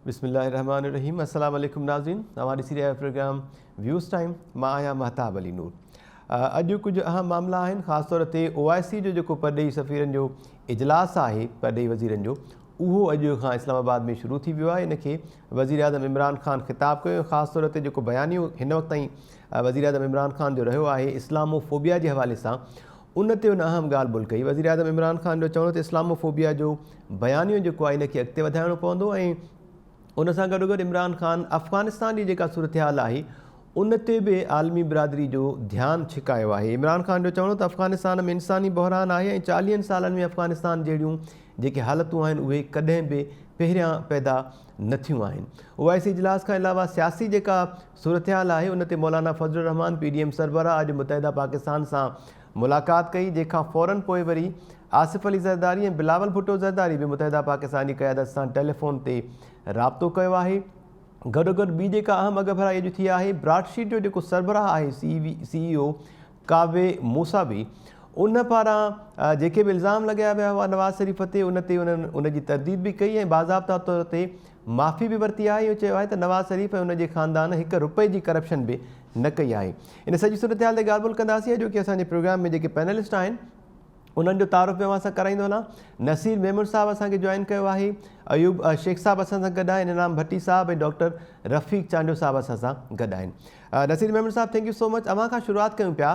बिस्मिल्लाहिर्रहमानिर्रहीम। अस्सलाम वालेकुम नाज़रीन, हमारी सीरियल प्रोग्राम व्यूज़ टाइम मां आहियां महताब अली नूर। अॼु कुझु अहम मामला आहिनि, ख़ासि तौर ते OIC जो जेको परॾेही सफ़ीरनि जो इजलास आहे परॾेही वज़ीरनि जो, उहो अॼु खां इस्लामाबाद में शुरू थी वियो आहे। इनखे वज़ीर आज़म इमरान ख़ान ख़िताबु कयो। ख़ासि तौर ते जेको बयानियो हिन वक़्त ताईं वज़ीर आज़म इमरान ख़ान जो रहियो आहे इस्लामोफोबिया जे हवाले सां, उन ते उन अहम ॻाल्हि ॿोल कई। वज़ीर आज़म इमरान ख़ान जो चवणो त इस्लामोफोबिया जो बयानियो जेको आहे इनखे अॻिते वधाइणो पवंदो ऐं उन सां गॾो गॾु इमरान ख़ान अफ़गानिस्तान जी जेका सूरत हाल आहे उन ते बि आलमी बिरादरी जो ध्यानु छिकायो आहे। इमरान ख़ान जो चवणो त अफ़गानिस्तान में इंसानी बहरान आहे ऐं 40 सालनि में अफ़गानिस्तान जहिड़ियूं जेके हालतूं आहिनि उहे कॾहिं बि पहिरियां पैदा न थियूं आहिनि। OIC इजलास खां अलावा सियासी जेका सूरत हाल आहे उन ते मौलाना फज़लुर रहमान PDM सरबराह अॼु मुतहिदा पाकिस्तान सां मुलाक़ात कई, जंहिंखां फ़ौरन पोइ वरी आसिफ़ अली ज़रदारी ऐं बिलावल भुट्टो ज़रदारी बि मुतहिदा पाकिस्तान जी क़यादत सां टेलीफोन ते राब्तो कयो आहे। गॾोगॾु ॿी जेका अहम अॻभराई अॼु थी आहे, ब्रॉडशीट जो जेको सरबराह आहे CEO कावे मूसा बि उन पारां जेके बि इल्ज़ाम लॻाया विया हुआ नवाज़ शरीफ़ ते उन ते उन्हनि उनजी तरदीद बि कई ऐं बाज़ाब्ता तौर ते माफ़ी बि वरिती आहे। इहो चयो आहे त नवाज़ शरीफ़ ऐं उनजे ख़ानदान ₹1 जी करप्शन बि न कई आहे। इन सॼी सूरत हाल ते ॻाल्हि ॿोल कंदासीं। अॼोके असांजे प्रोग्राम में जेके पैनलिस्ट आहिनि उन्हनि जो तारुफ़ अवां सां कराईंदो हलां। नसीर मेमन साहब असांखे जॉइन कयो आहे, अयूब शेख साहब असां सां गॾु आहिनि, इनाम भट्टी साहब ऐं डॉक्टर रफ़ीक चांडियो साहब असां सां गॾु आहिनि। नसीर मेमन साहब, थैंक यू सो मच। अवां खां शुरूआति कयूं पिया।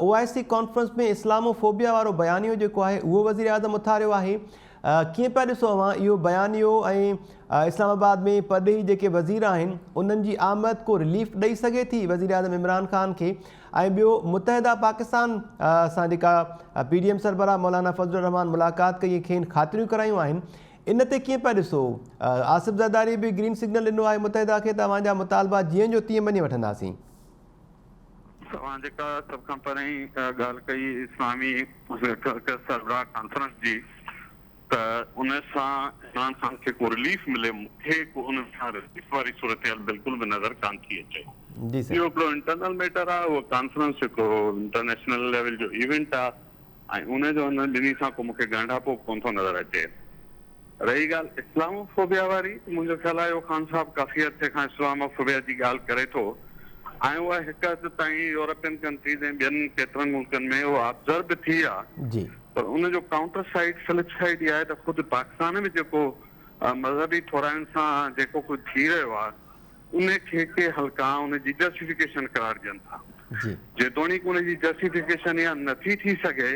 OIC कॉन्फ्रेंस में इस्लामोफोबिया वारो बयानियो जेको आहे उहो वज़ीर आज़म उथारियो आहे। कीअं पिया ॾिसो अवां इहो बयानियो ऐं इस्लामाबाद में परॾेही जेके वज़ीर आहिनि उन्हनि जी आमद को रिलीफ ॾेई सघे थी वज़ीर आज़म इमरान ख़ान खे? ऐं ॿियो, मुतहिदा पाकिस्तान सां जेका PDM सरबराह मौलाना फज़लुर रहमान मुलाक़ात कई ऐं खेनि ख़ातिरियूं करायूं आहिनि, इन ते कीअं पिया ॾिसो? आसिफ़ ज़रदारी बि ग्रीन सिग्नल ॾिनो आहे मुतहिदा खे त अवांजा मुतालबा जीअं जो तीअं मञी वठंदासीं। तव्हां जेका सभ खां पहिरीं ॻाल्हि कई इस्लामी सरबराह कॉन्फ्रेंस जी, त उन सां इमरान ख़ान खे को रिलीफ मिले, मूंखे को उन सां रिलीफ वारी सूरत हाल बिल्कुलु बि नज़र कान थी अचे। इहो हिकिड़ो इंटरनल मैटर आहे। उहो कॉन्फ्रेंस हिकिड़ो इंटरनेशनल लेवल जो इवेंट आहे ऐं उनजो उन ॿिन्ही सां को मूंखे ॻंढापो कोन थो नज़र अचे। रही ॻाल्हि इस्लामोफोबिया वारी, मुंहिंजो ख़्यालु आहे ख़ान साहब काफ़ी अर्से खां इस्लामोफोबिया जी ॻाल्हि करे थो ऐं उहा हिकु हद ताईं यूरोपियन कंट्रीज़ ऐं ॿियनि केतिरनि मुल्कनि में उहा ऑब्ज़र्व बि थी आहे। पर उनजो काउंटर साइड फ्लिप साइड इहा आहे त ख़ुदि पाकिस्तान में जेको मज़हबी थोराइनि सां जेको कुझु थी रहियो आहे उनखे के हल्का उनजी जस्टिफिकेशन करार ॾियनि था। जेतोणीकि उनजी जस्टिफिकेशन इहा नथी थी सघे,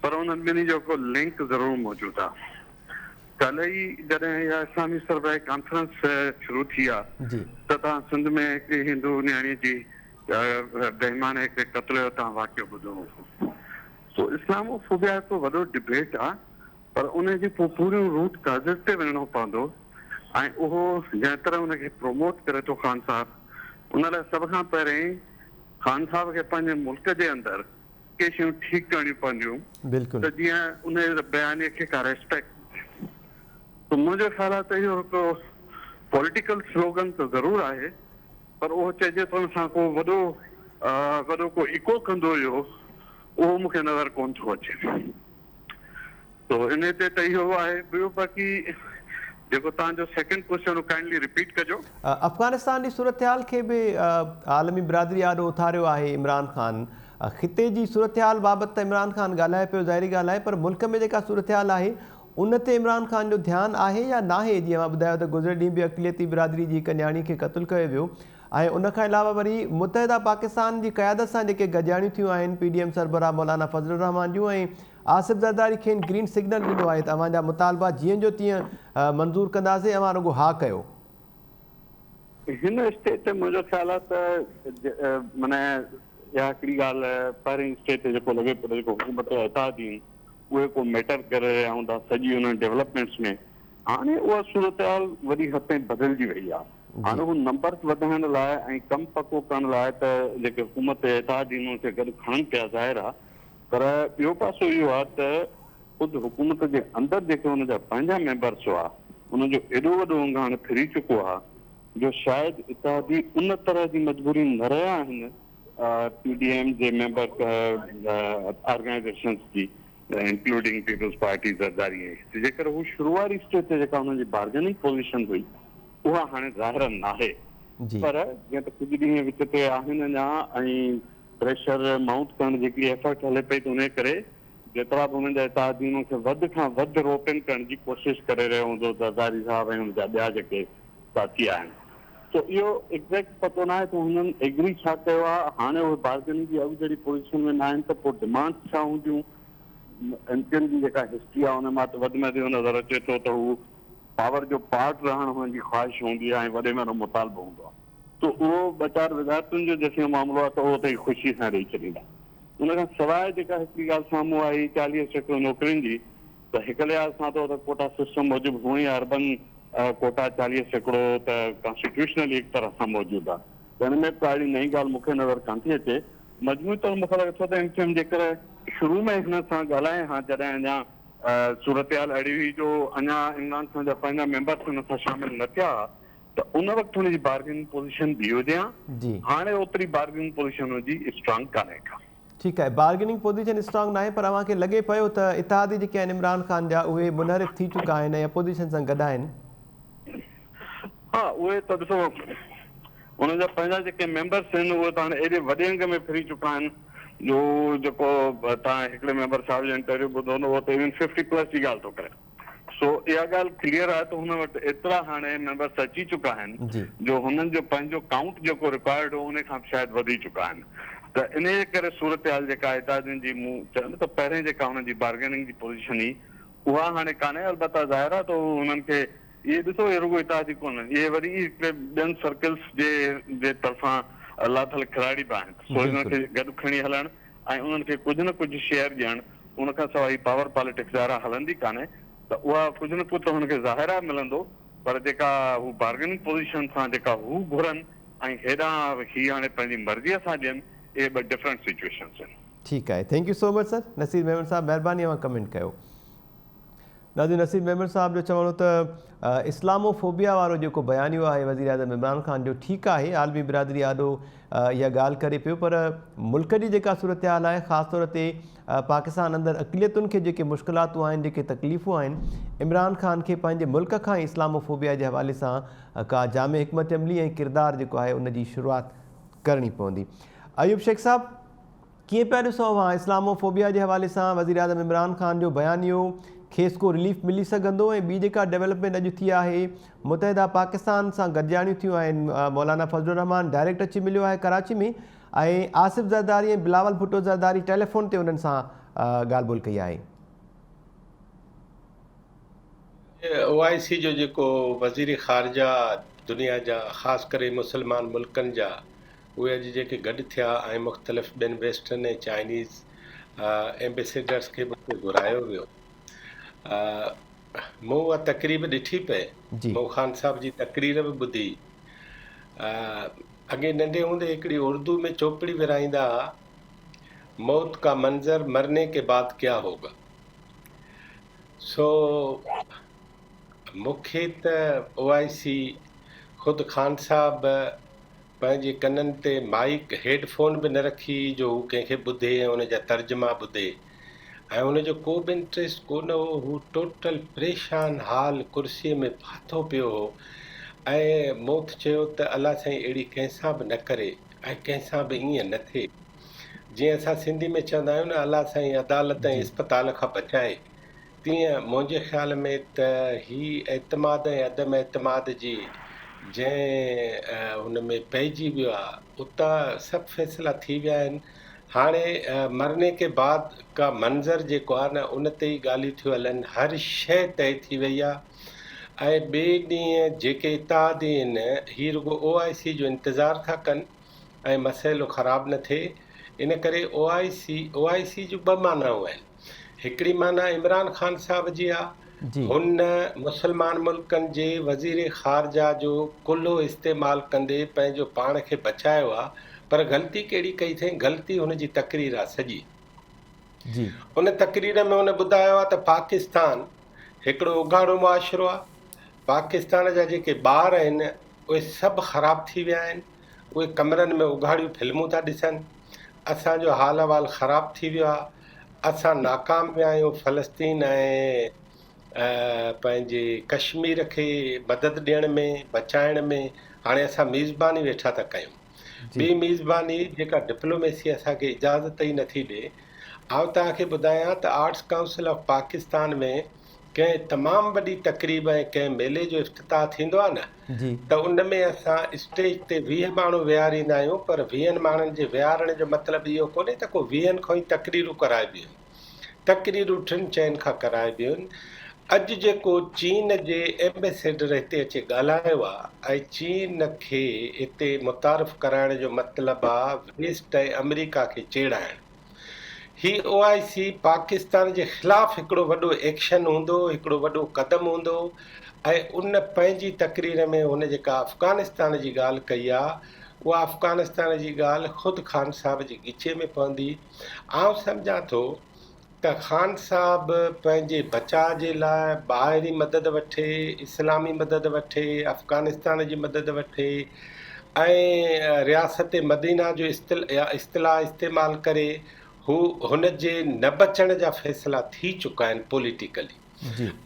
पर उन्हनि ॿिन्ही जो को लिंक ज़रूरु मौजूदु आहे। कल्ह ई जॾहिं इहा इस्लामी सरबराह कॉन्फ्रेंस शुरू थी आहे त तव्हां सिंध में हिकिड़ी हिंदू नियाणी जी बेईमाने हिकिड़े क़त्ल जो तव्हां वाक़ियो ॿुधो हो। सो इस्लामोफोबिया हिकु वॾो डिबेट आहे, पर उनजी पोइ पूरियूं रूट काज़िस ते वञिणो पवंदो ऐं उहो जंहिं तरह उनखे प्रोमोट करे थो ख़ान साहब, उन लाइ सभ खां पहिरीं ख़ान साहब खे पंहिंजे मुल्क जे अंदरि के शयूं ठीकु करणियूं पवंदियूं त जीअं उन बयाने खे का रेस्पेक्ट। त मुंहिंजो ख़्यालु आहे त इहो हिकिड़ो पॉलिटिकल स्लोगन त ज़रूरु आहे, पर उहो चइजे थो हुन सां को वॾो को इको कंदो हुयो, उहो मूंखे नज़र कोन थो अचे। तो इन ते त इहो आहे। ॿियो बाक़ी जेको तव्हांजो सेकेंड क्वेश्चन काइंडली रिपीट कजो। अफ़गानिस्तान जी सूरत हाल खे बि आलमी बिरादरी ॾाढो उथारियो आहे इमरान ख़ान। ख़िते जी सूरत हाल बाबति त इमरान ख़ान ॻाल्हाए पियो, ज़ाहिरी ॻाल्हि आहे, पर मुल्क में जेका सूरत हाल आहे उन ते इमरान ख़ान जो ध्यानु आहे या नाहे? जीअं मां ॿुधायो त गुज़िरे ॾींहुं बि अक़लियती बिरादरी जी हिकु नियाणी खे क़तलु कयो वियो ऐं उनखां अलावा वरी मुतहिदा पाकिस्तान जी क़यादत सां जेके गॾिजाणियूं थियूं आहिनि PDM सरबराह मौलाना फज़लुर रहमान जूं ऐं आसिफ़ ज़रदारी खेनि ग्रीन सिग्नल ॾिनो आहे त अवांजा मुतालबा जीअं जो तीअं मंज़ूरु कंदासीं, अवां रुॻो हा कयो। हिन स्टेज ते मुंहिंजो ख़्यालु आहे त माना इहा हिकिड़ी ॻाल्हि पहिरीं स्टेज ते जेको लॻे पियो जेको हुकूमत इत्तेहादी उहे को मैटर करे रहिया हूंदा सॼी उन डेवलपमेंट्स में, हाणे उहा सूरत हाल वॾी हद ताईं बदिलजी वई आहे। हाणे उहो नंबर्स वधाइण लाइ ऐं कमु पको करण लाइ त जेके हुकूमत इत्तेहादी उनखे गॾु खणनि पिया ज़ाहिर आहे, पर ॿियो पासो इहो आहे त ख़ुदि हुकूमत जे अंदरि जेके हुनजा पंहिंजा मेंबर्स हुआ उनजो एॾो वॾो अंगाण फिरी चुको आहे जो शायदि इत्तेहादी उन तरह जी मजबूरी न रहिया आहिनि PDM जे मेंबर ऑर्गेनाइज़ेशन्स जी, इंक्लूडिंग पीपल्स पार्टी ज़रदारी। जेकर हू शुरूआती स्टेज ते जेका हुनजी बार्गेनिंग पोज़ीशन हुई उहा हाणे ज़ाहिर नाहे। जी पर जीअं त कुझु ॾींहं विच ते आहिनि अञा ऐं प्रेशर माउंट करण जी एफर्ट हले पई, त उन करे जेतिरा बि हुननि जा इतादीन खे वधि खां वधि रोकन करण जी कोशिशि करे रहियो हूंदो ज़रदारी साहिब ऐं हुनजा ॿिया जेके साथी आहिनि। तो इहो एग्ज़ैक्ट पतो न आहे त हुननि एग्री छा कयो आहे। हाणे उहे बार्गेनिंग जी अॻु जहिड़ी पोज़ीशन में न आहिनि, त पोइ डिमांड्स छा हूंदियूं। एमपीएन जी जेका हिस्ट्री आहे हुन मां त वधि में वधि नज़र अचे थो त हू पावर जो पार्ट रहण हुननि जी ख़्वाहिश हूंदी आहे ऐं वॾे में वॾो मुतालबो हूंदो आहे। त उहो ॿ चारि विधायतुनि जो जेसिताईं मामिलो आहे त उहो त ख़ुशी सां ॾेई छॾींदा। उन खां सवाइ जेका हिकिड़ी ॻाल्हि साम्हूं आई 40% नौकिरियुनि जी, त हिक लिहाज़ सां त कोटा सिस्टम मूजिबि हूअं ई अर्बन कोटा 40% त कॉन्स्टिट्यूशनली हिकु तरह सां मौजूदु आहे। त हिन में त अहिड़ी नई ॻाल्हि मूंखे नज़र कान थी अचे। मजमूई तौरु मूंखे लॻे थो त एमसीएम जेकर शुरू में हिन सां ॻाल्हाए हा, जॾहिं अञा सूरत हाल अहिड़ी हुई जो अञा इमरान खान जा पंहिंजा मेंबर्स हुन सां शामिल न थिया, त उन वक़्तु हुनजी बार्गेनिंग पोज़ीशन बि हुजे हा। जी हाणे ओतिरी बार्गेनिंग पोज़ीशन हुनजी स्ट्रांग कान्हे का। ठीकु आहे, बार्गेनिंग पोज़ीशन स्ट्रांग न आहे, पर अव्हांखे लॻे पियो त इतिहादी जेके आहिनि इमरान ख़ान जा उहे मुनहरिफ़ थी चुका आहिनि या पोज़ीशन सां गॾु आहिनि। हा, उहे त ॾिसो हुनजा पंहिंजा जेके मेंबर्स आहिनि उहे त हाणे एॾे वॾे अंग में फिरी चुका आहिनि जो जेको तव्हां हिकिड़े मेंबर साहिब जो इंटरव्यू ॿुधो हूंदो उहो त इवन 50+ जी ॻाल्हि थो करे। सो इहा ॻाल्हि क्लियर आहे त हुन वटि एतिरा हाणे मेंबर्स अची चुका आहिनि जी जो हुननि जो पंहिंजो काउंट जेको रिक्वायर्ड हो उन खां शायदि वधी चुका आहिनि। त इन जे करे सूरत हाल जेका इतादियुनि जी मूं चवंदुमि त पहिरें जेका हुननि जी बार्गेनिंग जी पोज़ीशन हुई उहा हाणे कान्हे। अलबत्ता ज़ाहिर आहे त हुननि खे इहे ॾिसो इहे रुॻो इतादी कोन्हनि, इहे वरी हिकिड़े ॿियनि सर्कल्स जे तरफ़ां लाथल खिलाड़ी बि आहिनि। सो हिन खे गॾु खणी हलणु ऐं उन्हनि खे कुझु न कुझु शेयर ॾियणु, उन खां सवाइ पावर पॉलिटिक्स ज़ाहिर हलंदी कान्हे। त उहा कुझु न कुझु त हुनखे ज़ाहिर आहे मिलंदो, पर जेका हू बार्गेनिंग पोज़ीशन सां जेका हू घुरनि ऐं हेॾां हीअ हाणे पंहिंजी मर्ज़ीअ सां ॾियनि, इहे ॿ डिफरेंट सिचुएशन्स आहिनि। ठीकु आहे, thank you so much sir. Naseer Memon साहब महिरबानी अव्हां कमेंट कयो। नाज़रीन, नसीर मेमन साहब जो चवणो त इस्लामोफोबिया वारो जेको बयानियो आहे वज़ीर आज़म इमरान ख़ान जो, ठीकु आहे, आलमी बिरादरी ॾाढो इहा ॻाल्हि करे पियो, पर मुल्क जी जेका सूरत हाल आहे ख़ासि तौर ते पाकिस्तान अंदरि अक़लियतुनि खे जेके मुश्किलातूं आहिनि, जेके तकलीफ़ूं आहिनि, इमरान ख़ान खे पंहिंजे मुल्क खां ई इस्लामोफोबिया जे हवाले सां का जामे हिकमत अमली ऐं किरदारु जेको आहे उनजी शुरूआति करणी पवंदी। अयूब शेख साहब, कीअं पिया ॾिसो अव्हां इस्लामोफोबिया जे हवाले सां वज़ीर आज़म इमरान ख़ान जो बयानियो? खेसि को रिलीफ मिली सघंदो? ऐं ॿी जेका डेवलपमेंट अॼु थी आहे, मुतहिदा पाकिस्तान सां गॾिजाणियूं थियूं आहिनि, मौलाना फज़लुर रहमान डायरेक्ट अची मिलियो आहे कराची में, ऐं आसिफ़ ज़रदारी ऐं बिलावल भुट्टो ज़रदारी टेलीफोन ते उन्हनि सां ॻाल्हि ॿोल कई आहे। OIC जो जेको वज़ीर ख़ारजा दुनिया जा ख़ासि करे मुस्लमान मुल्कनि जा उहे अॼु जेके गॾु थिया ऐं मुख़्तलिफ़ ॿियनि वेस्टर्न ऐं चाइनीज़ एम्बेसडर्स खे बि घुरायो वियो। मूं उहा तक़रीब ॾिठी पए, मूं ख़ान साहब जी तक़रीर बि ॿुधी। अॻे नंढे हूंदे हिकिड़ी उर्दू में चोपड़ी विराईंदा, मौत का मंज़र मरने के बाद क्या होगा। सो मूंखे त OIC ख़ुदि ख़ान साहब पंहिंजे कननि ते माइक हेडफोन बि न रखी जो हू कंहिंखे ॿुधे ऐं उनजा तर्जुमा ॿुधे, ऐं उनजो को बि इंट्रस्ट कोन हो। हू टोटल परेशान हाल कुर्सीअ में फाथो पियो हो ऐं मूं चयो त अलाह साईं अहिड़ी कंहिंसां बि न करे ऐं कंहिंसां बि ईअं न थिए। जीअं असां सिंधी में चवंदा आहियूं न, अलाह साईं अदालत ऐं इस्पताल खां बचाए, तीअं मुंहिंजे ख़्याल में त ही एतमाद ऐं अदम एतमाद जी जंहिं हुन में पइजी वियो आहे, उतां सभु फ़ैसिला थी विया आहिनि। हाणे मरने के बाद का मंज़र जेको आहे न, उन ते ई ॻाल्हियूं थियूं हलनि, हर शइ तइ थी वई आहे। ऐं ॿिए ॾींहुं जेके इतादी आहिनि, ही रुॻो OIC जो इंतज़ारु था कनि ऐं मसइलो ख़राबु न थिए। इन करे OIC जूं ॿ मानाऊं आहिनि। हिकिड़ी माना इमरान ख़ान साहब जी आहे, हुन मुस्लमान मुल्कनि जे वज़ीर ख़ारजा जो कुल्हो इस्तेमालु कंदे पंहिंजो पाण खे बचायो आहे, पर ग़लती कहिड़ी कई अथई? ग़लती हुनजी तक़रीर आहे सॼी। उन तक़रीर में हुन ॿुधायो आहे त पाकिस्तान हिकिड़ो उघाड़ो मुआशिरो आहे। पाकिस्तान जा जेके ॿार आहिनि उहे सभु ख़राबु थी विया आहिनि, उहे कमरनि में उघाड़ियूं फिल्मूं था ॾिसनि। असांजो हाल अहिवाल ख़राबु थी वियो आहे, असां नाकाम विया आहियूं फ़लस्तीन ऐं पंहिंजे कश्मीर खे मदद ॾियण में बचाइण में हाणे असां मेज़बानी वेठा था कयूं। ॿी मेज़बानी जेका डिप्लोमेसी असांखे इजाज़त ई नथी ॾिए। आउं तव्हांखे ॿुधायां त आर्ट्स काउंसिल ऑफ पाकिस्तान में कंहिं तमामु वॾी तक़रीब ऐं कंहिं मेले जो इफ़्तिताह थींदो आहे न, त उन में असां स्टेज ते 20 माण्हू विहारींदा आहियूं, पर 20 माण्हुनि जे विहारण जो मतिलबु इहो कोन्हे त को 20 खां ई तक़रीरूं कराइबियूं आहिनि। तक़रीरूं 3-4 खां कराइबियूं आहिनि। अॼु जेको चीन जे एम्बेसेडर हिते अची ॻाल्हायो आहे ऐं चीन खे हिते मुतारिफ़ कराइण जो मतिलबु आहे वेस्ट ऐं अमेरिका खे चेड़ाइणु। ही OIC पाकिस्तान जे ख़िलाफ़ु हिकिड़ो वॾो एक्शन हूंदो, हिकिड़ो वॾो क़दम हूंदो। ऐं उन पंहिंजी तक़रीर में हुन जेका अफ़गानिस्तान जी ॻाल्हि कई आहे, उहा अफ़गानिस्तान जी ॻाल्हि ख़ुदि ख़ान साहब जी ॻिचे में पवंदी। आउं सम्झां थो त ख़ान साहब पंहिंजे बचाव जे लाइ ॿाहिरी मदद वठे, इस्लामी मदद वठे, अफ़गानिस्तान जी मदद वठे ऐं रियासत मदीना जो इस्तिलाह इस्तेमालु करे हू हुन जे न बचण जा फ़ैसिला थी चुका आहिनि पॉलिटिकली।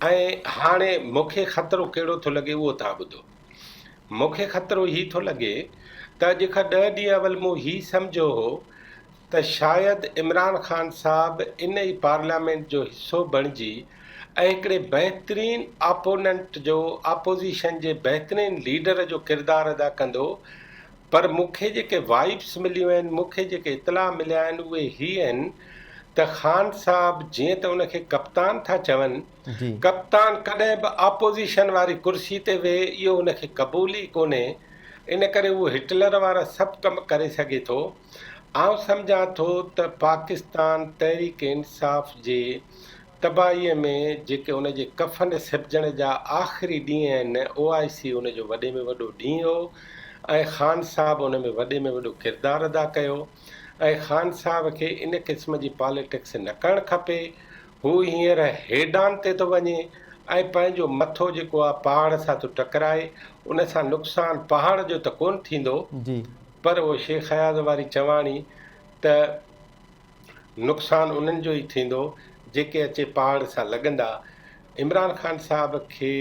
ऐं हाणे मूंखे ख़तरो कहिड़ो थो लॻे उहो तव्हां ॿुधो। मूंखे ख़तरो ही थो लॻे त अॼु खां 10 ॾींहं अवल मूं ही सम्झो हो त शायदि इमरान ख़ान साहब इन ई पार्लियामेंट जो हिसो बणिजी ऐं हिकिड़े बहितरीन अपोनेंट जो, अपोज़िशन जे बहितरीन लीडर जो किरदारु अदा कंदो। पर मूंखे जेके वाइब्स मिलियूं आहिनि, मूंखे जेके इतला मिलिया आहिनि उहे ही आहिनि त ख़ान साहब जीअं त उनखे कप्तान था चवनि, कप्तान कॾहिं बि अपोज़िशन वारी कुर्सी ते वेहे इहो उनखे क़बूल ई कोन्हे। इन करे उहो हिटलर वारा सभु कमु करे सघे थो। आउं सम्झां थो त पाकिस्तान तहरीक इंसाफ़ जे तबाहीअ में जेके उन जे कफ़न सिबजण जा आख़िरी ॾींहं आहिनि, OIC उन जो वॾे में वॾो ॾींहुं हो ऐं ख़ान साहब उन में वॾे में वॾो किरदारु अदा कयो। ऐं ख़ान साहब खे इन क़िस्म जी पॉलिटिक्स न करणु खपे। हू हींअर हेडान ते थो वञे ऐं पंहिंजो मथो जेको आहे पहाड़ सां थो टकराए। उन सां नुक़सानु पहाड़ जो त कोन थींदो, पर उहो शेख हयात वारी चवाणी त नुक़सानु उन्हनि जो ई थींदो जेके अचे पहाड़ सां लॻंदा। इमरान ख़ान साहब खे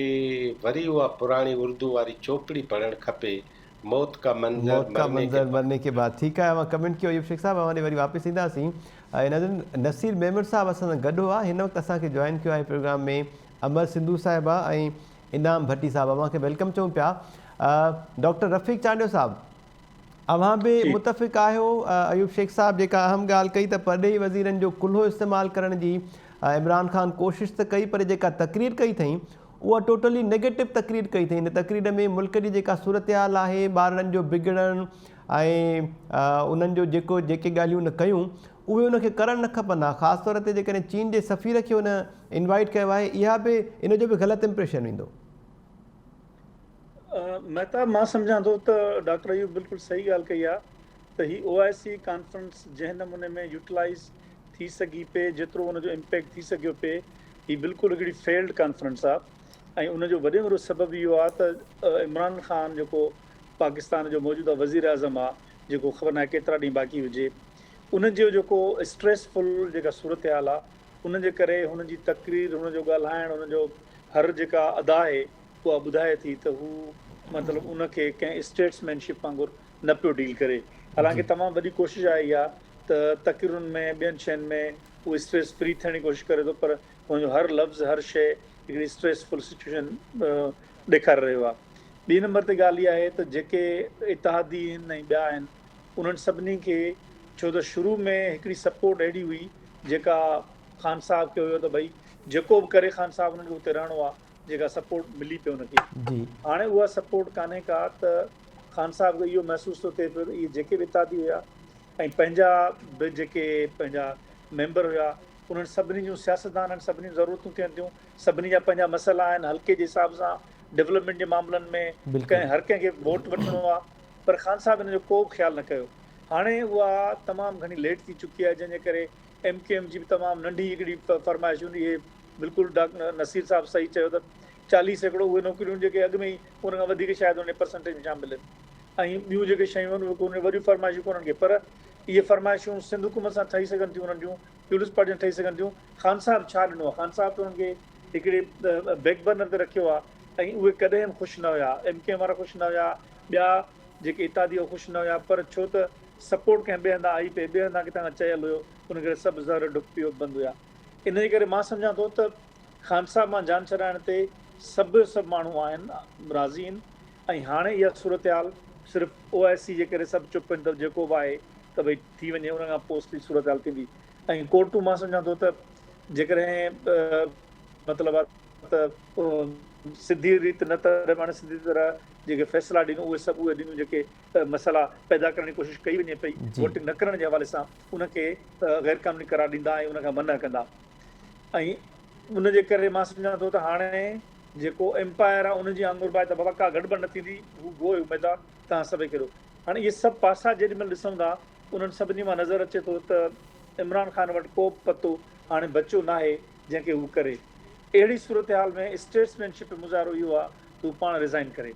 वरी उहा पुराणी उर्दू वारी चोपड़ी पढ़णु खपे, मौत का मंज़र मरने के बाद। ठीकु आहे, मां कमेंट कयो अयूब शेख साहब, हाणे वरी वापसि ईंदासीं। नसीर मेमर साहब असां सां गॾु आहे, हिन वक़्तु असांखे जॉइन कयो आहे प्रोग्राम में अमर सिंधू साहिब आहे ऐं इनाम भट्टी साहब। अव्हांखे वेलकम चऊं पिया। डॉक्टर रफ़ीक चांडियो साहब, अव्हां बि मुतफ़िक़ आहियो अयूब शेख साहब जेका अहम ॻाल्हि कई त परॾेही वज़ीरनि जो कुल्हो इस्तेमालु करण जी इमरान ख़ान कोशिशि त कई, पर जेका तक़रीर कई अथई उहा टोटली नेगेटिव तक़रीर कई अथई। इन तक़रीर में मुल्क जी जेका सूरत हाल आहे, ॿारनि जो बिगड़णु ऐं उन्हनि जो जेके ॻाल्हियूं उन कयूं उहे उनखे करणु न खपनि हा। ख़ासि तौर ते जेकॾहिं चीन जे सफ़ीर खे उन इनवाइट कयो आहे, इहा बि इन जो बि ग़लति इम्प्रेशन ईंदो। महताब, मां सम्झां थो त डॉक्टर अयूब बिल्कुलु सही ॻाल्हि कई आहे त ही OIC कॉन्फ्रेंस जंहिं नमूने में यूटिलाइज़ थी सघी पए, जेतिरो उनजो इम्पैक्ट थी सघियो पए, ही बिल्कुलु हिकिड़ी फेल्ड कॉन्फ्रेंस आहे। ऐं उनजो वॾे में वॾो सबबु इहो आहे त इमरान ख़ान जेको पाकिस्तान जो मौजूदा वज़ीर आज़म आहे, जेको ख़बर नाहे केतिरा ॾींहं बाक़ी हुजे, उनजो जेको स्ट्रेसफुल जेका सूरत हाल आहे, उनजे करे हुनजी तक़रीर, हुनजो ॻाल्हाइणु, हुनजो हर जेका अदा आहे उहा ॿुधाए थी त हू मतिलबु उनखे कंहिं स्टेट्समैनशिप वांगुरु न पियो डील करे। हालांकि तमामु वॾी कोशिशि आहे इहा त तक़रीरुनि में ॿियनि शयुनि में उहो स्ट्रेस फ्री थियण जी कोशिशि करे थो, पर हुनजो हर लफ़्ज़, हर शइ हिकिड़ी स्ट्रेसफुल सिचुएशन ॾेखारे रहियो आहे। ॿी नंबर ते ॻाल्हि इहा आहे त जेके इतिहादी आहिनि ऐं ॿिया आहिनि, उन्हनि सभिनी खे छो त शुरू में हिकिड़ी सपोर्ट अहिड़ी हुई जेका ख़ान साहब खे हुयो त भई जेको बि करे ख़ान साहब हुनखे हुते रहणो आहे, जेका सपोर्ट मिली पियो हुनखे। हाणे उहा सपोर्ट कान्हे का, त ख़ान साहब खे इहो महसूसु थो थिए पियो त इहे जेके बि इतिहादी हुया ऐं पंहिंजा बि जेके पंहिंजा मेंबर हुया, उन्हनि सभिनी जूं सियासतदाननि सभिनी ज़रूरतूं थियनि थियूं, सभिनी जा पंहिंजा मसइला आहिनि, हल्के जे हिसाब सां डेवलपमेंट जे मामलनि में हर कंहिंखे वोट वठिणो आहे, पर ख़ान साहब हिन जो को ख़्यालु न कयो। हाणे उहा तमामु घणी लेट थी चुकी आहे, जंहिंजे करे MKM जी बि तमामु नंढी हिकिड़ी फरमाइश हूंदी। इहे बिल्कुलु डॉक्टर नसीर साहब सही चयो त 40% उहे नौकरियूं जेके अॻु में ई उन खां वधीक शायदि उन परसेंटेज में शामिल आहिनि, ऐं ॿियूं जेके शयूं आहिनि उहे उन वॾियूं फरमाइशूं कोन्हनि खे, पर इहे फरमाइशूं सिंध हुकूमत सां ठही सघनि थियूं, उन्हनि जूं पीपुल्स पार्टी सां ठही सघनि थियूं। ख़ान साहब छा ॾिनो आहे? ख़ान साहब त उन्हनि खे हिकिड़े बैक बर्नर ते रखियो आहे ऐं उहे कॾहिं बि ख़ुशि न हुया, MK वारा ख़ुशि न हुया, ॿिया जेके इतादी ख़ुशि न हुया, पर छो त सपोर्ट कंहिं ॿिए हंधा आई पई, ॿिए हंधा किथां चयल हुयो, उन करे सभु ज़र डुक पियो बंदि हुया। इन जे करे मां सम्झां थो त खानसा मां जान छॾाइण ते सभु माण्हू आहिनि राज़ी आहिनि ऐं हाणे इहा सूरत हाल सिर्फ़ु OIC जे करे सभु चुप आहिनि त जेको बि आहे त भई थी वञे, उन खां पोइ सूरत हाल थींदी। ऐं कोर्टूं मां सम्झां थो त जेकॾहिं मतिलबु आहे त सिधी रीति न त पाण सिधी तरह जेके फ़ैसिला ॾिनूं उहे सभु उहे ॾिनूं जेके मसइला पैदा करण जी कोशिशि कई वञे पई वोटिंग न करण जे हवाले सां, उनखे गैर क़ानूनी करार ॾींदा ऐं उनखां मना कंदा। ऐं उनजे करे मां सम्झां थो त हाणे जेको एम्पायर आहे उनजी आंगुर बाए त बाबा का गड़बड़ न थींदी, हू गो उमेदवार तव्हां सभई करो। हाणे इहे सभु पासा जेॾीमहिल ॾिसूं था उन्हनि सभिनी मां नज़र अचे थो त इमरान ख़ान वटि को बि पतो हाणे बचियो न आहे जंहिंखे हू करे। अहिड़ी सूरत हाल में स्टेट्समैनशिप मुज़ाहिरो इहो आहे त हू पाण रिज़ाइन करे,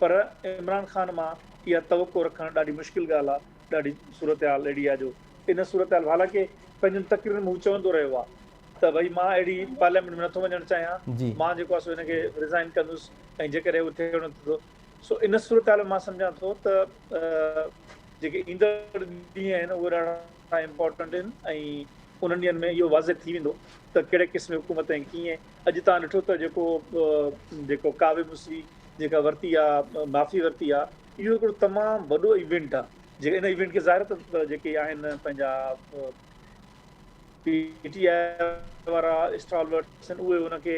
पर इमरान ख़ान मां इहा तवको रखणु ॾाढी मुश्किल ॻाल्हि आहे। ॾाढी सूरत हाल अहिड़ी आहे जो इन सूरत हाल हालांकि पंहिंजनि तकरीरनि में हू चवंदो रहियो आहे त भई मां अहिड़ी पार्लियामेंट में नथो वञणु चाहियां, मां जेको आहे सो हिनखे रिज़ाइन कंदुसि ऐं जेकॾहिं उहो थियणो थो। सो इन सूरत हाल में मां सम्झां थो त जेके ईंदड़ ॾींहं आहिनि उहे ॾाढा इम्पोर्टेंट आहिनि ऐं उन्हनि ॾींहंनि में इहो वाज़े थी वेंदो त कहिड़े क़िस्म जी हुकूमत ऐं कीअं। अॼु तव्हां ॾिठो त जेको कावे मुसी जेका वरिती आहे, माफ़ी वरिती आहे, इहो हिकिड़ो तमामु वॾो इवेंट आहे। जेके इन इवेंट खे ज़ाहिर त जेके आहिनि पंहिंजा PTI वारा स्टॉलवर्ड्स आहिनि उहे हुनखे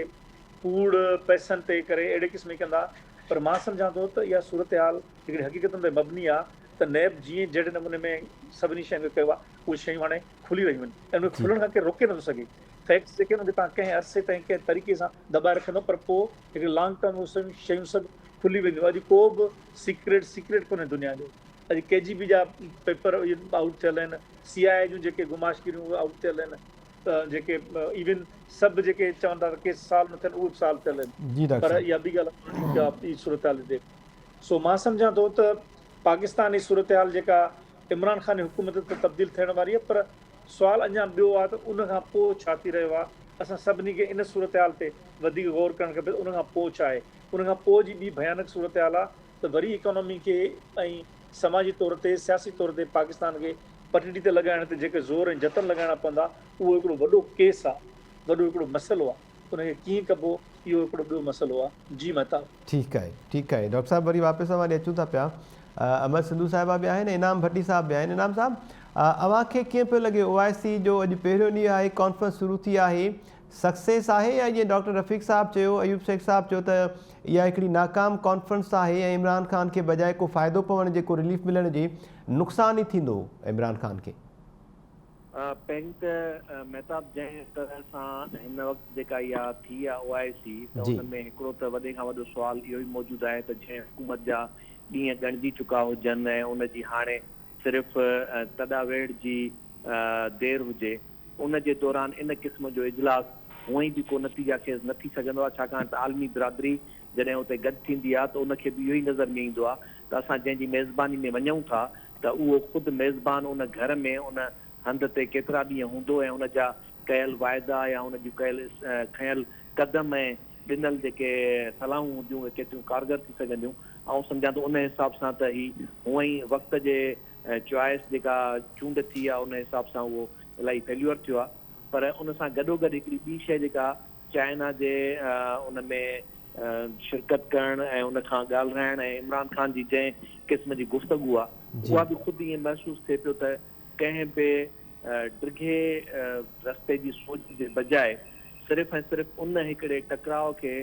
कूड़ पैसनि ते करे अहिड़े क़िस्म कंदा, पर मां सम्झां थो त इहा सूरत हाल हिकिड़ी हक़ीक़तनि ते मबनी आहे त नैब जीअं जहिड़े नमूने में सभिनी शयुनि खे कयो आहे, उहे शयूं हाणे खुली रहियूं आहिनि ऐं उनखे खुलण खां केरु रोके नथो सघे। फैक्ट्स जेके आहिनि तव्हां कंहिं अरसे ताईं कंहिं तरीक़े सां दॿाए रखंदो, पर पोइ हिकिड़े लॉन्ग टर्म उहे शयूं सभु खुली वेंदियूं। अॼु को बि सीक्रेट कोन्हे दुनिया जो। अॼु KGB जा पेपर आउट थियल आहिनि, CIA जूं जेके गुमाशगिरियूं उहे आउट थियल आहिनि, जेके इवन सभु जेके चवंदा त केस साल न थियनि उहे बि साल थियल आहिनि, पर इहा बि ॻाल्हि सूरत हाल हिते। सो मां सम्झां थो त पाकिस्तान जी सूरत हाल जेका इमरान ख़ान जी हुकूमत ते तब्दील थियण वारी आहे, पर सुवाल अञा ॿियो आहे त उन खां पोइ छा थी रहियो आहे। असां सभिनी खे इन सूरत हाल ते वधीक गौर करणु खपे। उन खां पोइ छा आहे, उन खां पोइ जी ॿी भयानक सूरत हाल आहे त वरी इकोनॉमी खे ऐं समाजी तौर ते सियासी तौर ते पाकिस्तान खे पटड़ी ते लॻाइण ते जेके ज़ोर ऐं जतन लॻाइणा पवंदा, उहो हिकिड़ो वॾो केस आहे, वॾो हिकिड़ो मसइलो आहे। उनखे कीअं कबो इहो हिकिड़ो ॿियो मसइलो आहे। जी महताब। ठीकु आहे डॉक्टर साहिबु, वरी वापसि अवां ॾे अचूं था पिया। अहमद सिंधू साहिबा बि आहिनि, इनाम भट्टी साहिब बि आहिनि। इनाम साहिबु, अव्हांखे कीअं पियो लॻे OIC जो अॼु पहिरियों ॾींहुं आहे, कॉन्फ्रेंस शुरू थी आहे, सक्सेस आहे या जीअं डॉक्टर रफ़ीक साहिबु चयो, अयूब शेख साहिबु चयो त इहा हिकिड़ी नाकाम कॉन्फ्रेंस आहे ऐं इमरान ख़ान खे बजाए को फ़ाइदो पवण जेको रिलीफ मिलण जी नुक़सान ई थींदो इमरान ख़ान खे? पहिरीं त महताब जंहिं तरह सां हिन वक़्तु जेका इहा थी आहे OIC, त हुन में हिकिड़ो त वॾे खां वॾो सुवाल इहो ई मौजूदु आहे त जंहिं हुकूमत जा ॾींहं ॻणिजी चुका हुजनि ऐं उनजी हाणे सिर्फ़ु तॾा वेड़ जी देरि हुजे, उन जे दौरान इन क़िस्म जो इजलास हूअं ई बि को नतीजा खेज़ न थी सघंदो आहे, छाकाणि त आलमी बिरादरी जॾहिं उते गॾु थींदी आहे त उनखे बि इहो ई नज़र में ईंदो आहे त असां जंहिंजी मेज़बानी में वञूं था त उहो ख़ुदि मेज़बान उन घर में उन हंध ते केतिरा ॾींहं हूंदो ऐं उन जा कयल वाइदा या उन जूं खयल क़दम ऐं ॾिनल जेके सलाहूं हूंदियूं उहे केतिरियूं कारगर थी सघंदियूं। ऐं सम्झां थो उन हिसाब सां त ही हूअं ई वक़्त जे चॉइस जेका चूंड थी आहे उन हिसाब सां उहो इलाही फेल्यूअर थियो आहे। पर उन सां गॾोगॾु हिकिड़ी ॿी शइ जेका चाइना जे उन में शिरकत करणु ऐं उन खां ॻाल्हाइणु ऐं इमरान ख़ान जी जंहिं क़िस्म जी गुफ़्तगू आहे उहा बि ख़ुदि ईअं महसूसु थिए पियो त कंहिं बि ड्रिघे रस्ते जी सोच जे बजाए सिर्फ़ु ऐं सिर्फ़ु उन हिकिड़े टकराव खे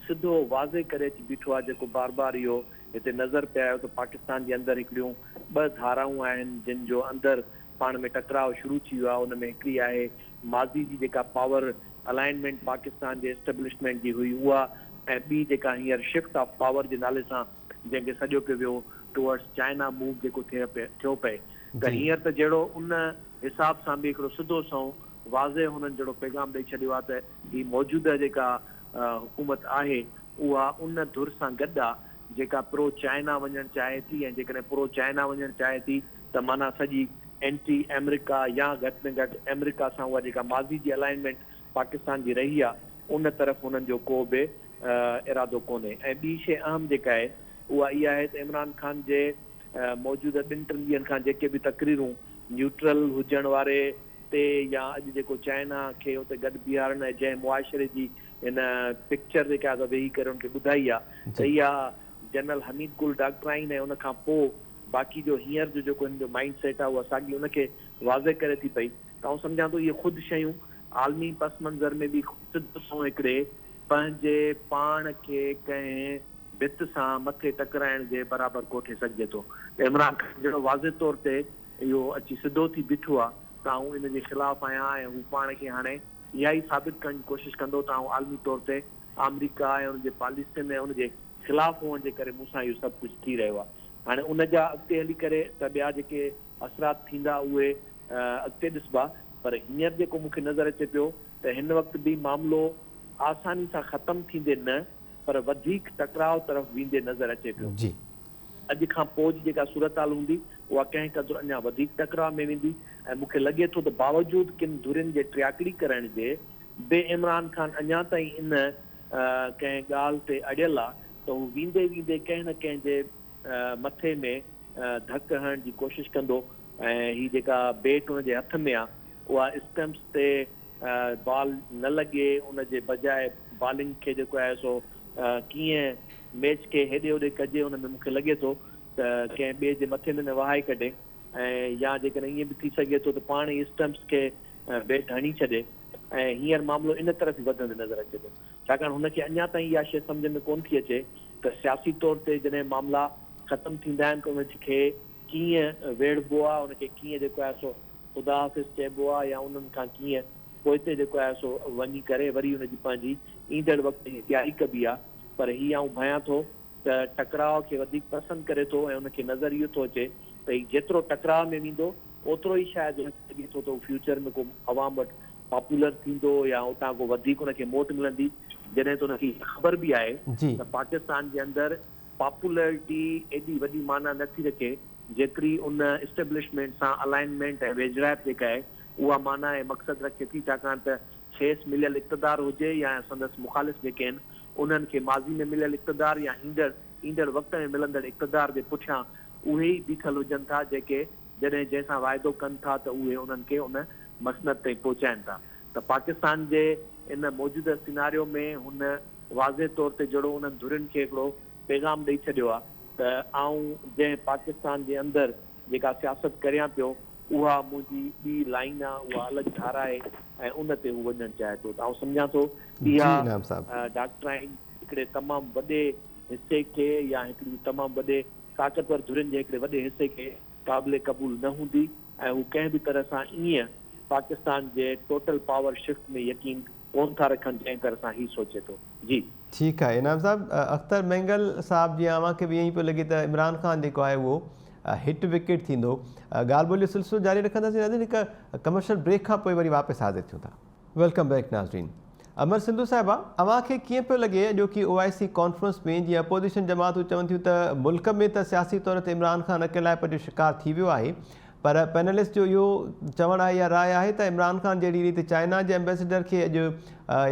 सिधो वाज़े करे अची बीठो आहे जेको बार बार इहो हिते नज़र पिया आयो त पाकिस्तान जे अंदरि हिकिड़ियूं ॿ धाराऊं आहिनि जिन जो अंदरि पाण में टकराव शुरू थी वियो आहे। उन में हिकिड़ी आहे माज़ी जी जेका पावर अलाइनमेंट पाकिस्तान जे एस्टेब्लिशमेंट जी हुई उहा, ऐं ॿी जेका हींअर शिफ्ट ऑफ पावर जे नाले सां जंहिंखे सॼो पियो वियो टुवर्ड्स चाइना मूव जेको थियो पए, त हींअर त जहिड़ो उन हिसाब सां बि हिकिड़ो सिधो सौ वाज़े हुननि जहिड़ो पैगाम ॾेई छॾियो आहे त हीअ मौजूदा जेका हुकूमत आहे उहा उन धुर सां गॾु आहे जेका प्रो चाइना वञणु चाहे थी, ऐं जेकॾहिं प्रो चाइना वञणु चाहे थी त माना सॼी एंटी अमेरिका या घटि में घटि अमेरिका सां उहा जेका माज़ी जी अलाइनमेंट पाकिस्तान जी रही आहे उन तरफ़ हुननि जो को बि इरादो कोन्हे। ऐं ॿी शइ अहम जेका आहे उहा इहा आहे त इमरान ख़ान जे मौजूदा 2-3 ॾींहंनि खां जेके बि तकरीरूं न्यूट्रल हुजण वारे ते या अॼु जेको चाइना खे उते गॾु बीहारण ऐं जंहिं मुआशिरे जी इन पिक्चर जेका वेही करे उनखे ॿुधाई आहे त इहा जनरल हमीद गुल डॉक्टराइन ऐं उन खां पोइ बाक़ी जो हींअर जो जेको हिन जो माइंड सेट आहे उहा साॻी उनखे वाज़े करे थी पई। त आउं सम्झां थो इहे ख़ुदि शयूं आलमी पस मंज़र में बि ख़ुदि हिकिड़े पंहिंजे पाण खे कंहिं भित सां मथे टकराइण जे बराबरि कोठे सघिजे थो। इमरान खान जहिड़ो वाज़े तौर ते इहो अची सिधो थी बीठो आहे त आउं इन जे ख़िलाफ़ु आहियां ऐं हू पाण खे हाणे इहा ई साबित करण जी कोशिशि कंदो त आउं आलमी तौर ते अमेरिका ऐं उनजे पॉलिसियुनि ऐं उनजे ख़िलाफ़ु हुअण जे करे मूंसां इहो सभु कुझु थी रहियो आहे। हाणे उन जा अॻिते हली करे त ॿिया जेके असरात थींदा उहे अॻिते ॾिसबा, पर हींअर जेको मूंखे नज़र अचे पियो त हिन वक़्तु बि मामिलो आसानी सां ख़तमु थींदे न पर वधीक टकराव तरफ़ वेंदे नज़र अचे पियो। जी अॼु खां पोइ जी जेका सूरत-हाल हूंदी उहा कंहिं क़दुरु अञा वधीक टकराव में वेंदी ऐं मूंखे लॻे थो त बावजूदि किन धुरियुनि जे टियाकड़ी करण जे बे इमरान ख़ान अञा ताईं इन कंहिं ॻाल्हि ते अड़ियल आहे त हू वेंदे वेंदे कंहिं न कंहिं जे मथे में धक हणण जी कोशिशि कंदो ऐं ही जेका बेट हुनजे हथ में आहे उहा स्टम्प्स ते बॉल न लॻे उनजे बजाए बॉलिंग खे जेको आहे सो कीअं मैच खे हेॾे होॾे कजे उन में मूंखे लॻे थो त कंहिं ॿिए जे मथे में न वहाए कढे ऐं या जेकॾहिं ईअं बि थी सघे थो त पाण ई स्टम्प्स खे बेट हणी छॾे ऐं हींअर मामिलो इन तरफ़ ई वधंदे नज़र अचे थो। छाकाणि हुनखे अञा ताईं इहा शइ सम्झ में कोन थी अचे त सियासी तौर ते जॾहिं मामला ख़तमु थींदा आहिनि त उनखे कीअं वेड़बो आहे, उनखे कीअं जेको आहे सो ख़ुदा हाफ़िज़ चइबो आहे या उन्हनि खां कीअं पोइते जेको आहे सो वञी करे वरी उनजी पंहिंजी ईंदड़ वक़्त जी तयारी कबी आहे। पर हीअ आउं भयां थो त टकराव खे वधीक पसंदि करे थो ऐं उनखे नज़र इहो थो अचे त हीउ जेतिरो टकराव में वेंदो ओतिरो ई शायदि लॻे थो त फ्यूचर में को अवाम वटि पॉपुलर थींदो या उतां को वधीक उनखे मोट मिलंदी। जॾहिं त उनखे ख़बर बि आहे त पाकिस्तान जे अंदरि पॉपुलरिटी एॾी वॾी माना नथी रखे जेतिरी उन इस्टेब्लिशमेंट सां अलाइनमेंट ऐं वेझराइप जेका आहे उहा माना ऐं मक़सदु रखे थी। छाकाणि त खेसि मिलियल इक़्तिदार हुजे या संदसि मुख़ालिफ़ जेके आहिनि उन्हनि खे माज़ी में मिलियल इक़्तिदार या ईंदड़ वक़्त में मिलंदड़ इक़्तिदार जे पुठियां उहे ई बीठल हुजनि था जेके जॾहिं जंहिंसां वाइदो कनि था त उहे उन्हनि खे उन मसनद ताईं पहुचाइनि था। त पाकिस्तान जे इन मौजूदा सिनारियो में हुन वाज़े तौर ते जहिड़ो उन्हनि धुरियुनि खे हिकिड़ो पैगाम ॾेई छॾियो आहे त आउं जंहिं पाकिस्तान जे अंदरि जेका सियासत करियां पियो उहा मुंहिंजी ॿी लाइन आहे, उहा अलॻि धारा आहे ऐं उन ते हू वञणु चाहे थो। त आउं सम्झां थो इहा डॉक्टराइन हिकिड़े तमामु वॾे हिसे खे या हिकिड़ी तमामु वॾे ताक़तवर धुरियुनि जे हिकिड़े वॾे हिसे खे क़ाबिल क़बूल न हूंदी ऐं हू कंहिं बि तरह सां ईअं पाकिस्तान जे टोटल पावर शिफ्ट में यकीन कोन था रखनि जंहिं तरह सां ही सोचे थो। जी ठीकु आहे इनाम साहब। अख्तर मेंगल साहब जी अव्हांखे बि ईअं ई पियो लॻे त इमरान ख़ान जेको आहे उहो हिट विकेट थींदो। ॻाल्हि ॿोली जो सिलसिलो जारी रखंदासीं नाज़रीन, हिकु कमर्शियल ब्रेक खां पोइ वरी वापसि हाज़िर थियूं था। वेलकम बैक नाज़रीन। अमर सिंधु साहिबा, अव्हांखे कीअं पियो लॻे अॼो की OIC कॉन्फ्रेंस में जीअं अपोजिशन जमातूं चवनि थियूं त मुल्क में त सियासी तौर ते इमरान ख़ान अकेलाइप जो शिकार थी वियो आहे, पर पैनलिस्ट जो इहो चवणु आहे या राय आहे त इमरान ख़ान जहिड़ी रीति चाइना जे एम्बेसडर खे अॼु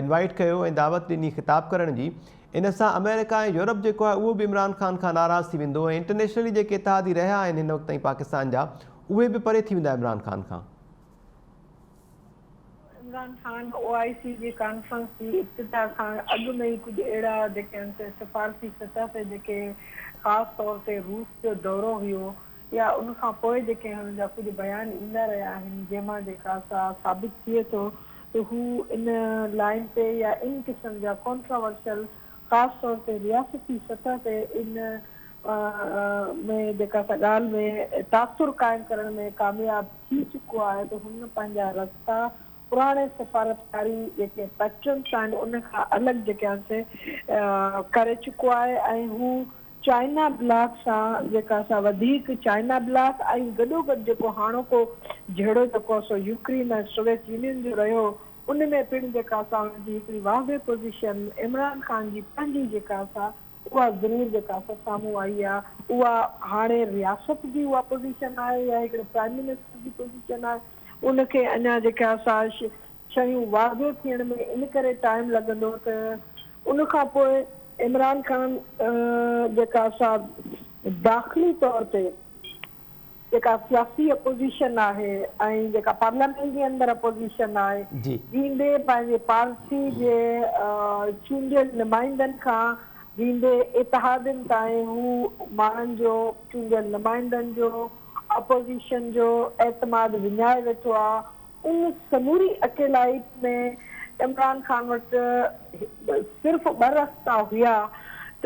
इनवाइट कयो ऐं दावत ॾिनी ख़िताब करण जी, इन सां अमेरिका ऐं यूरोप जेको आहे उहो बि इमरान ख़ान खां नाराज़ थी वेंदो ऐं इंटरनेशनली जेके इतिहादी रहिया आहिनि हिन वक़्त ताईं पाकिस्तान जा उहे बि परे थी वेंदा इमरान ख़ान खां। इमरान ख़ान OIC जी कॉन्फ्रेंस जी इब्तिदा खां अॻु में ई कुझु अहिड़ा जेके आहिनि सिफ़ारती सतह ते जेके ख़ासि तौर ते रूस जो दौरो हुयो या उनखां पोइ जेके हुन जा कुझु बयान ईंदा रहिया आहिनि जंहिंमां जेका साबित थिए थो त हू इन लाइन ते या इन क़िस्म जा कॉन्ट्रावर्शियल ख़ासि तौर ते रियासती सतह ते इन में जेका ॻाल्हि में तासुर क़ाइमु करण में कामयाब थी चुको आहे त हुन पंहिंजा रस्ता पुराणे सफ़ारतकारी जेके पैटर्न्स आहिनि उन खां अलॻि जेके आहिनि करे चुको आहे ऐं हू चाइना ब्लॉक सां जेका वधीक चाइना ब्लॉक ऐं गॾोगॾु जेको हाणोको जहिड़ो जेको सो यूक्रेन ऐं सोवियत यूनियन जो रहियो उन में पिणु जेका हुनजी हिकिड़ी वाज़े पोज़ीशन इमरान ख़ान जी पंहिंजी जेका उहा ज़रूरु जेका साम्हूं आई आहे। उहा हाणे रियासत जी उहा पोज़ीशन आहे या हिकिड़े प्राइम मिनिस्टर जी पोज़ीशन आहे, उनखे अञा जेका शयूं वाज़े थियण में इन करे टाइम लॻंदो त उन खां पोइ इमरान खान जेका असां दाख़िली तौर ते जेका सियासी अपोज़िशन आहे ऐं जेका पार्लियामेंट जे अंदरि अपोज़िशन आहे जींदे पंहिंजे पार्टी जे चूंडियल नुमाइंदनि खां जींदे इतिहादनि ताईं हू माण्हुनि जो चूंडियल नुमाइंदनि जो अपोज़िशन जो एतमाद विञाए वेठो आहे। उन समूरी अकेलाई में इमरान खान वटि सिर्फ़ु 2 रस्ता हुया त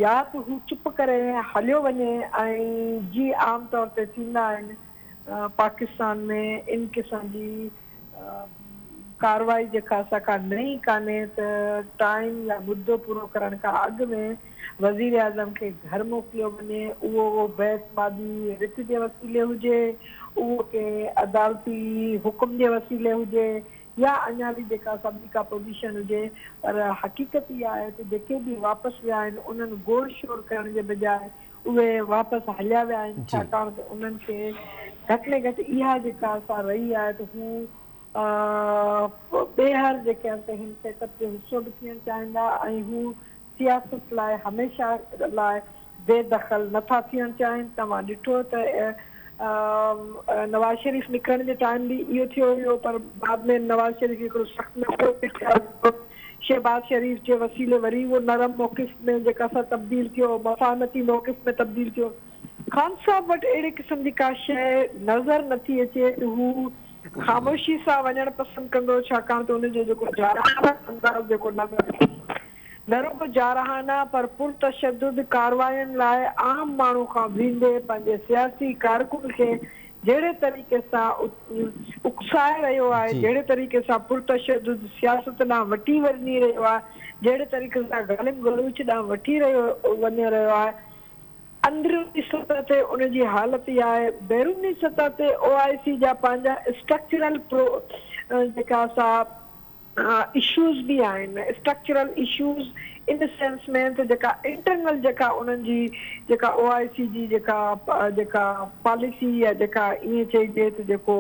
या त हू चुप करे हलियो वञे ऐं जी आम तौर ते थींदा आहिनि पाकिस्तान में इन क़िस्म जी कार्रवाई जेका असां खां नई कान्हे त टाइम या मुद्दो पूरो करण खां अॻु में वज़ीर आज़म खे घर मोकिलियो वञे, उहो बैतमादी रिथ जे वसीले हुजे, उहो के अदालती हुकुम जे वसीले हुजे या अञा बि जेका सभिनी का पोज़ीशन हुजे। पर हक़ीक़त इहा आहे त जेके बि वापसि विया आहिनि उन्हनि गोड़ शोर करण जे बजाए उहे वापसि हलिया विया आहिनि, छाकाणि त उन्हनि खे घटि में घटि इहा जेका असां रही आहे त हू ॿेहर जेके आहिनि हिन सेटअप जो हिसो बि थियणु चाहींदा ऐं हू सियासत लाइ हमेशह लाइ बेदख़ल नथा थियणु चाहिनि। तव्हां ॾिठो त नवाज़ शरीफ़ निकिरण जे टाइम बि इहो थियो हुयो, पर बाद में नवाज़ शरीफ़ हिकिड़ो सख़्तु शहबाज शरीफ़ जे वसीले वरी उहो नरम मौक़िफ़ में जेका असां तब्दील थियो, मफ़ाहमती मौक़िफ़ में तब्दील थियो। ख़ान साहब वटि अहिड़े क़िस्म जी का शइ नज़र नथी अचे त हू ख़ामोशी सां वञणु पसंदि कंदो, छाकाणि त हुनजो जेको जारहाना अंदाज़ जेको नज़र न रुगो जारहाना पर पुरतशद्दुद कार्रवाइयुनि लाइ आम माण्हू खां बींदे पंहिंजे सियासी कारकुन खे जहिड़े तरीक़े सां उकसाए रहियो आहे, जहिड़े तरीक़े सां पुरतशद्दुद सियासत ॾांहुं वठी वञी रहियो आहे, जहिड़े तरीक़े सां गालिम गलूच ॾांहुं वठी वञी रहियो आहे, अंदरूनी सतह ते उनजी हालत इहा आहे। बैरूनी सतह ते OIC जा पंहिंजा स्ट्रक्चरल जेका असां इश्यूज़ बि आहिनि, structural issues in the sense में त जेका इंटरनल जेका उन्हनि जी जेका OIC जी जेका पॉलिसी या जेका ईअं चइजे त जेको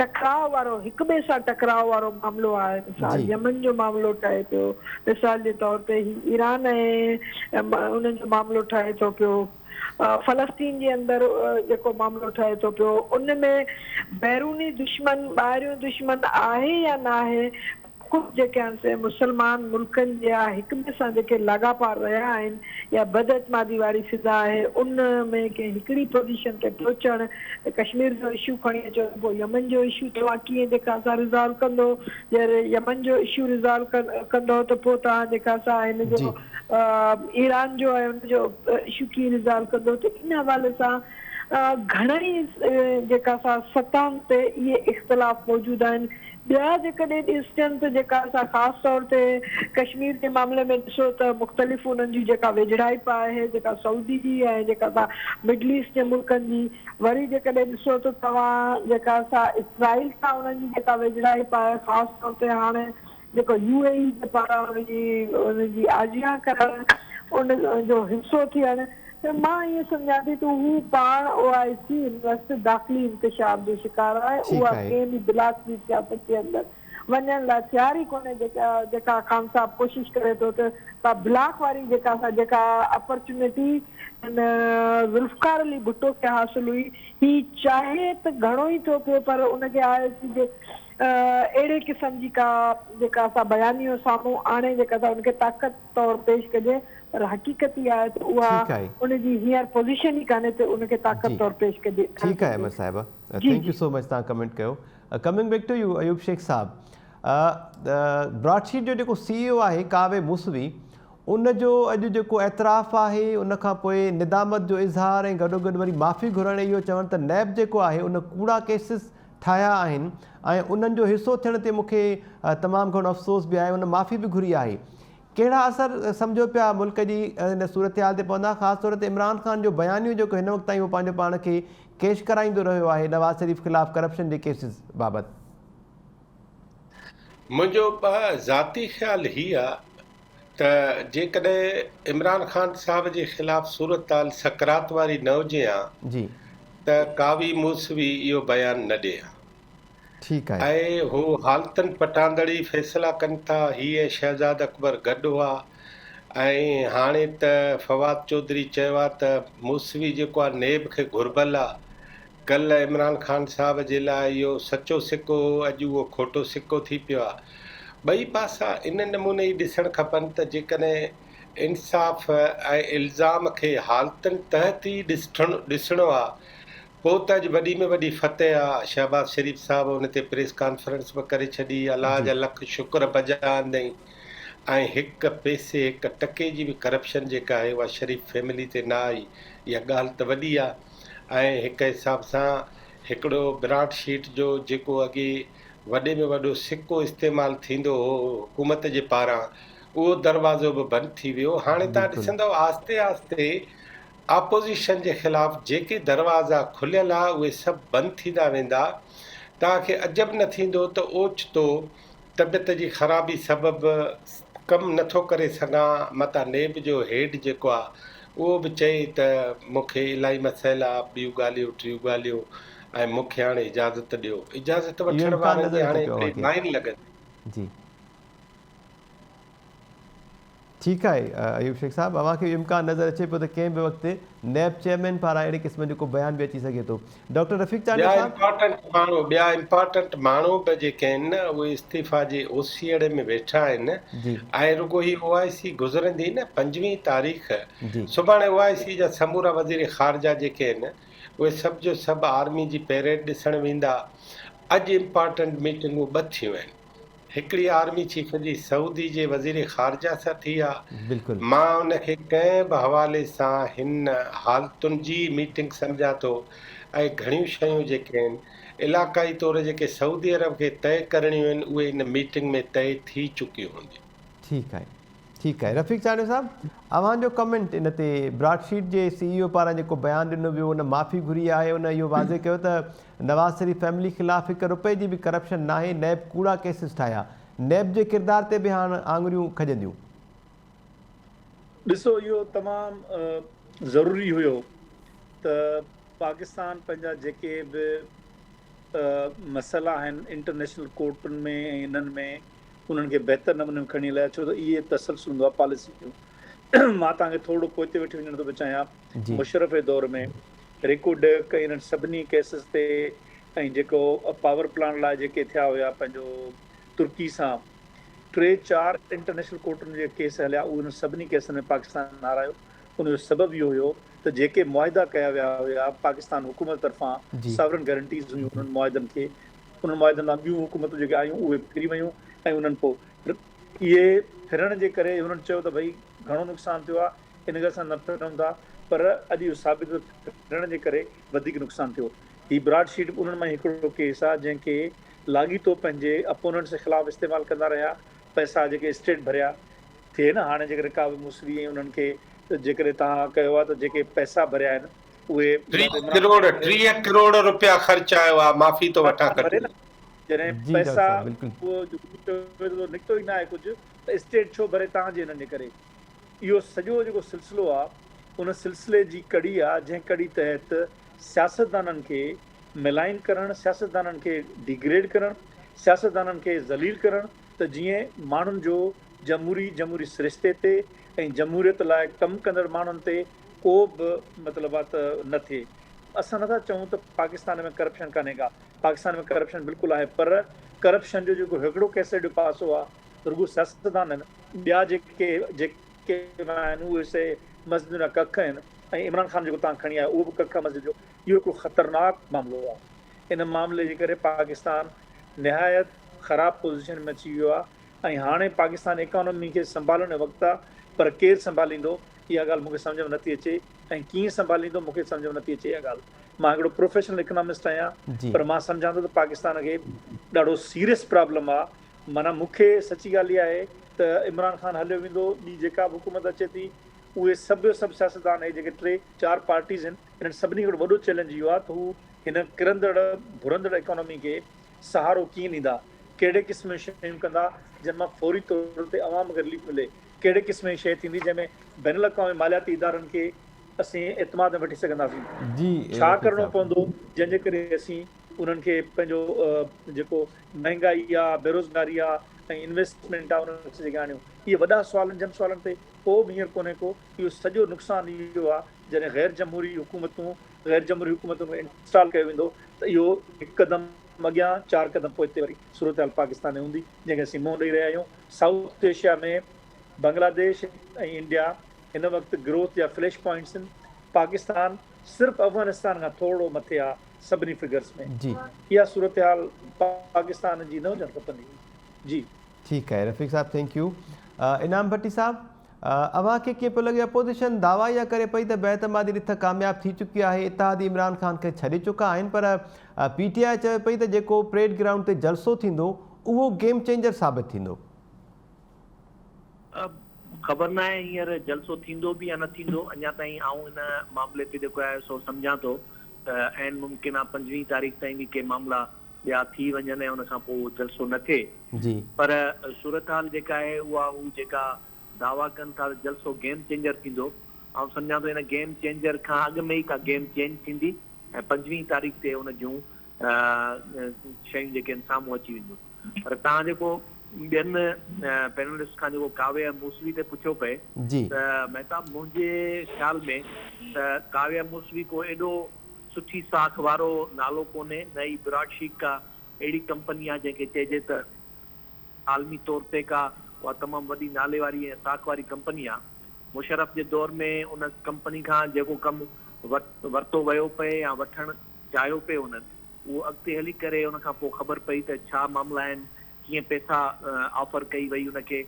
टकराव वारो हिक ॿिए सां टकराव वारो मामिलो आहे, मिसाल यमन जो मामिलो ठहे पियो, मिसाल जे तौर ते ईरान ऐं उन्हनि जो मामिलो ठहे थो पियो, फ़लस्तीन जे अंदरि जेको मामिलो ठहे थो पियो, उन में बैरूनी दुश्मन ॿाहिरियों दुश्मन आहे या न आहे। कुझु जेके आहिनि से मुस्लमान मुल्कनि जा हिक ॿिए सां जेके लाॻापा रहिया आहिनि या बदअतमादी वारी फिज़ा आहे, उन में कंहिं हिकिड़ी पोज़ीशन ते पहुचण, कश्मीर जो इशू खणी अचो, पोइ यमन जो इशू तव्हां कीअं जेका असां रिज़ॉल्व कंदो, जॾहिं यमन जो इशू रिज़ॉल्व कंदो त पोइ तव्हां जेका असां हिन जो ईरान जो आहे उनजो इशू कीअं रिज़ॉल्व कंदो। त इन हवाले सां घणेई जेका असां सतहनि ते इहे इख़्तिलाफ़ मौजूदु आहिनि। ॿिया जेकॾहिं ॾिसजनि त जेका असां ख़ासि तौर ते कश्मीर जे मामले में ॾिसो त मुख़्तलिफ़ उन्हनि जी जेका वेझड़ाइप आहे, जेका सऊदी जी ऐं जेका असां मिडल ईस्ट जे मुल्कनि जी, वरी जेकॾहिं ॾिसो त तव्हां जेका असां इसराइल सां उन्हनि जी जेका वेझड़ाइप आहे, ख़ासि तौर ते हाणे जेको UAE जे पारां उनजी आजियां करणु, उन जो हिसो थियणु, त मां ईअं सम्झां थी त हू पाण OIC वक़्तु दाख़िली इंतिशाब जो शिकार आहे। उहा कंहिं बि बिलासती सियासत जे अंदरि वञण लाइ तयार ई कोन्हे। जेका ख़ान साहब कोशिशि करे थो त ब्लॉक वारी जेका अपॉर्चुनिटी ज़ुल्फ़कार अली भुट्टो खे हासिल हुई, ही चाहे त घणो ई थो पियो, पर उनखे OIC जे अहिड़े क़िस्म जी का जेका असां बयानियो साम्हूं आणे जेका असां उनखे ताक़त तौर पेश कजे, पर हक़ीक़त इहा आहे त उहा उनजी हींअर पोज़ीशन ई कान्हे त उनखे ताक़त तौर पेश कजे। ठीकु आहे अहमद साहिबा, थैंक यू सो मच तव्हां कमेंट कयो। Coming back to you Ayub Shaikh साहब, ब्रॉडशीट जो जेको CEO आहे कावे मूसवी, उनजो अॼु जेको एतराफ़ आहे, उन खां पोइ निदामत जो इज़हार ऐं गॾोगॾु वरी माफ़ी घुरण, इहो चवणु त नैब जेको आहे उन कूड़ा केसिस ठाहिया आहिनि ऐं उन्हनि जो हिसो थियण ते मूंखे तमामु घणो अफ़सोस बि आहे, उन माफ़ी बि घुरी आहे। कहिड़ा असर सम्झो पिया मुल्क जी इन सूरत हाल ते पवंदा, ख़ासि तौर ते इमरान ख़ान जो बयानियूं जेको हिन वक़्तु ताईं उहो पंहिंजो पाण खे केश कराईंदो रहियो आहे नवाज़ शरीफ़ ख़िलाफ़ु करप्शन जे केसिस बाबति? मुंहिंजो ज़ाती ख़्यालु हीअ आहे त जेकॾहिं इमरान ख़ान साहब जे ख़िलाफ़ु सूरत हाल सकरात वारी न हुजे हा त कावी मूसवी इहो बयानु न ॾे हा। ठीकु आहे। ऐं हू हालतनि पटांदड़ी फ़ैसिला कनि था। हीअ शहज़ाद अकबर गॾु हुआ ऐं हाणे त फवाद चौधरी चयो आहे त मूसवी जेको आहे नेब खे घुरबल आहे। कल्ह इमरान ख़ान साहब जे लाइ इहो सचो सिक्को, अॼु उहो खोटो सिक्को थी पियो आहे। ॿई पासा इन नमूने ई ॾिसणु खपनि त जेकॾहिं इंसाफ़ ऐं इल्ज़ाम खे हालतनि तहत ई ॾिसणो आहे, पोइ त अॼु वॾी में वॾी फतेह आहे। शहबाज़ शरीफ़ साहिबु हुन ते प्रेस कॉन्फ्रेंस बि करे छॾी, अलाह जा लख शुक्र बजा आंदई। ऐं हिकु पैसे हिकु टके जी बि करप्शन जेका आहे उहा शरीफ़ फैमिली ते न आई। इहा ॻाल्हि त वॾी आहे। ऐं हिक हिसाब सां हिकिड़ो विराट शीट जो जेको अॻे वॾे में वॾो सिक्को इस्तेमालु थींदो हो हुकूमत जे पारां, उहो दरवाज़ो बि बंदि थी वियो। हाणे तव्हां ॾिसंदव आस्ते आस्ते आपोज़िशन जे ख़िलाफ़ जेके दरवाज़ा खुलियल आहे उहे सभु बंदि थींदा वेंदा। तव्हांखे अजब न थींदो त ओचितो तबियत जी ख़राबी सबबु कमु नथो करे सघां। मतां नेब जो हेड जेको आहे उहो बि चए त मूंखे इलाही मसइला, ॿियूं ॻाल्हियूं टियूं ॻाल्हियूं, ऐं मूंखे हाणे इजाज़त ॾियो। इजाज़त वठण वारनि जी हाणे हिकिड़ी लाइन लॻनि। जी ठीकु आहे अयूब शेख साहब, अव्हांखे इम्कान नज़र अचे पियो त कंहिं बि वक़्तु नैब चेयरमैन पारां अहिड़े क़िस्म जो को बयान बि अची सघे थो। डॉक्टर रफ़ीक चांडी साहब, ॿिया इम्पॉर्टेंट माण्हू बि जेके आहिनि न उहे इस्तीफ़ा जे ओसीअड़े में वेठा आहिनि। ऐं रुगो ही OIC गुज़रंदी न 5 तारीख़, सुभाणे OIC जा समूरा वज़ीर ख़ारजा जेके आहिनि उहे सभु जो सभु आर्मी जी पैरेड ॾिसणु वेंदा। अॼु इम्पॉर्टेंट मीटिंगूं 2 थियूं आहिनि। हिकिड़ी आर्मी चीफ जी सऊदी जे वज़ीर ख़ारजा सां थी आहे। मां उनखे कंहिं बि हवाले सां हिन हालतुनि जी मीटिंग सम्झां थो। ऐं घणियूं शयूं जेके आहिनि इलाक़ाई तौर जेके सऊदी अरब खे तय करणियूं आहिनि उहे इन मीटिंग में तय थी चुकियूं हूंदियूं। ठीकु आहे, ठीकु आहे। रफ़ीक चांडी साहब, अव्हांजो कमेंट इन ते ब्रॉडशीट जे CEO पारां जेको बयानु ॾिनो वियो उन माफ़ी घुरी आहे, उन इहो वाज़े कयो त नवाज़ शरीफ़ फैमिली ख़िलाफ़ु 1 रुपए जी बि करप्शन न आहे, नैब कूड़ा केसिस ठाहिया, नैब जे किरदार ते बि हाणे आङुरियूं खजंदियूं। ॾिसो, इहो तमामु ज़रूरी हुयो त पाकिस्तान पंहिंजा जेके बि मसइला आहिनि इंटरनेशनल कोर्टुनि में ऐं इन्हनि में उन्हनि खे बहितर नमूने खणी लाइ, छो त इहे तसलसल हूंदो आहे पॉलिसी जो। मां तव्हांखे थोरो पोइते वठी वञण थो चाहियां। मुशरफ जे दौर में रिकॉर्ड कई इन्हनि सभिनी केसिस ते, ऐं जेको पावर प्लांट लाइ जेके थिया हुया पंहिंजो तुर्की सां 3-4 इंटरनेशनल कोर्टुनि जे केस हलिया, उन्हनि सभिनी केसनि में पाकिस्तान हारायो। उनजो सबबु इहो हुयो त जेके मुआहिदा कया विया हुया पाकिस्तान हुकूमत तरफ़ां, सॉवरन गारंटीज़ हुयूं उन्हनि मुआहिदनि खे, उन्हनि मुआहिदनि लाइ ॿियूं हुकूमतूं जेके आयूं उहे फिरी वियूं। ऐं उन्हनि पोइ इहे फिरण जे करे हुननि चयो त भई घणो नुक़सानु थियो आहे, इन करे असां न फिरूं था। पर अॼु इहो साबित फिरण जे करे वधीक नुक़सानु थियो। हीअ ब्रॉडशीट उन्हनि मां हिकिड़ो केस आहे जंहिंखे लाॻीतो पंहिंजे अपोनेंट्स जे ख़िलाफ़ु इस्तेमालु कंदा रहिया, पैसा जेके स्टेट भरिया थिए न। हाणे जेकॾहिं का बि मुसवी ऐं उन्हनि खे जेकॾहिं तव्हां कयो आहे त जेके पैसा भरिया आहिनि उहे 30 करोड़ रुपया ख़र्चायो आहे, माफ़ी थो वठां भरे न। जॾहिं पैसा उहो निकितो ई न आहे कुझु, त स्टेट छो भरे तव्हांजे हिननि जे करे। इहो सॼो जेको सिलसिलो आहे उन सिलसिले जी कड़ी आहे, जंहिं कड़ी तहत सियासतदाननि खे मिलाइन करणु, सियासतदाननि खे डिग्रेड करणु, सियासतदाननि खे ज़लील करणु, त जीअं माण्हुनि जो जमहूरी सिरिश्ते ते ऐं जमहूरियत लाइ कमु कंदड़ माण्हुनि ते को बि मतिलबु आहे त न थिए। असां नथा चऊं त पाकिस्तान में करप्शन कान्हे का, पाकिस्तान में करप्शन बिल्कुलु आहे, पर करप्शन जो जेको हिकिड़ो कैसेट जो पासो आहे रुगो सियासतदान आहिनि, ॿिया जेके आहिनि उहे से मस्जिद जा कख आहिनि। ऐं इमरान ख़ान जेको तव्हां खणी आया उहो बि कख मस्जिद जो। इहो हिकिड़ो ख़तरनाक मामिलो आहे। इन मामले जे करे पाकिस्तान निहायत ख़राबु पोज़ीशन में अची वियो आहे। ऐं हाणे पाकिस्तान इकोनॉमी खे संभालण जो वक़्तु आहे, पर केरु संभालींदो इहा ॻाल्हि मूंखे सम्झ में नथी अचे, ऐं कीअं संभालींदो मूंखे सम्झ में नथी अचे इहा ॻाल्हि। मां हिकिड़ो प्रोफेशनल इकोनॉमिस्ट आहियां, पर मां सम्झां थो त पाकिस्तान खे ॾाढो सीरियस प्रॉब्लम आहे। माना मूंखे सची ॻाल्हि इहा आहे त इमरान ख़ान हलियो वेंदो, ॿी जेका बि हुकूमत अचे थी उहे सभु सियासतदान ऐं जेके 3-4 पार्टीज़ आहिनि, इन्हनि सभिनी खां वॾो चैलेंज इहो आहे त हू हिन किरंदड़ भुरंदड़ इकोनॉमी खे सहारो कीअं ॾींदा, कहिड़े क़िस्म जी शयूं कंदा जंहिं मां फौरी तौर ते आवाम खे रिलीफ मिले, कहिड़े क़िस्म जी शइ थींदी जंहिंमें बैनुल अक़वामी मालियाती इदारनि खे असीं एतमाद में वठी सघंदासीं, छा करिणो पवंदो जंहिंजे करे असीं उन्हनि खे पंहिंजो जेको महांगाई आहे, बेरोज़गारी आहे ऐं इन्वेस्टमेंट आहे, उन्हनि खे जेके आणियूं, इहे वॾा सुवालनि जन सुवालनि ते को बि हींअर कोन्हे को। इहो सॼो नुक़सानु इहो आहे जॾहिं गैर जमहूरी हुकूमतूं खे इंस्टॉल कयो वेंदो त इहो हिकु क़दम अॻियां 4 क़दम पोइ ते वरी सूरत हाल पाकिस्तान में हूंदी, जंहिंखे असीं मुंहुं ॾेई रहिया आहियूं। साउथ एशिया में बांग्लादेश ऐं इंडिया हिन वक़्तु ग्रोथ जा फ्लैश पॉइंट्स आहिनि। पाकिस्तान सिर्फ़ु अफ़गानिस्तान खां थोरो मथे आहे सभिनी फिगर्स में। जी, इहा सूरत हाल पाकिस्तान जी न हुजणु खपंदी। जी ठीकु आहे रफ़ीक साहब, थैंक यू। इनाम भट्टी साहब, अव्हांखे कीअं पियो लॻे अपोज़िशन दावा इहा करे पई त बेतमादी ॾिठ कामयाबु थी चुकी आहे, इत्तेहादी इमरान ख़ान खे छॾे चुका आहिनि, पर PTI चवे पई त जेको परेड ग्राउंड ते जलसो थींदो उहो गेम चेंजर साबित थींदो। ख़बर न आहे हींअर जलसो थींदो बि या न थींदो, अञा ताईं आऊं हिन मामले ते जेको आहे सो सम्झां थो त ऐन मुमकिन आहे 25 तारीख़ ताईं बि के मामला ॿिया थी वञनि ऐं उन खां पोइ जलसो न थिए। जी, पर सूरत हाल जेका आहे उहा जेका दावा कनि था जलसो गेम चेंजर थींदो, ऐं सम्झां थो हिन गेम चेंजर खां अॻु में ई का गेम चेंज थींदी ऐं 25 तारीख़ ते उन जूं शयूं जेके आहिनि साम्हूं अची वेंदियूं। पर तव्हां जेको ॿियनि पैनलिस्ट खां जेको काव्या मूसवी ते पुछियो पए त महताब, मुंहिंजे ख़्याल में त काव्या मूसवी को एॾो सुठी साख वारो नालो कोन्हे, न ई ब्रॉडशीट का अहिड़ी कंपनी आहे जंहिंखे चइजे त आलमी तौर ते का उहा तमामु वॾी नाले वारी ऐं साख वारी कंपनी आहे। मुशरफ जे दौर में उन कंपनी खां जेको कमु वरितो वियो पए या वठणु चाहियो पिए उन्हनि, उहो अॻिते हली करे उन खां पोइ ख़बर पई त छा मामला आहिनि, कीअं पैसा ऑफर कई वई उनखे,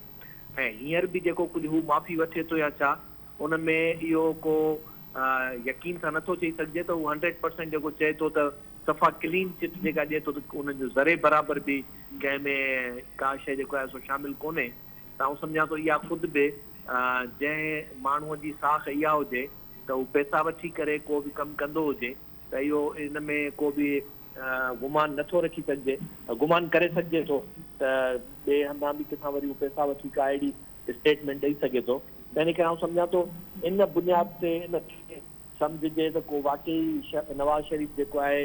ऐं हींअर बि जेको कुझु हू माफ़ी वठे थो या छा, उन में इहो को यकीन सां नथो चई सघिजे त हू 100% जेको चए थो त सफ़ा क्लीन चिट जेका ॾिए थो त उनजो ज़रे बराबरि बि कंहिंमें का शइ जेको आहे सो शामिलु कोन्हे। त आउं सम्झां थो इहा ख़ुदि बि जंहिं माण्हूअ जी साख इहा हुजे त हू पैसा वठी करे को बि कमु कंदो हुजे त इहो इन में को बि गुमान नथो रखी सघिजे, गुमान करे सघिजे थो त ॿिए हंधा बि किथां वरी पैसा वठी का अहिड़ी स्टेटमेंट ॾेई सघे थो। त इन करे आउं सम्झां थो इन बुनियाद ते इन सम्झिजे त को वाकई नवाज़ शरीफ़ जेको आहे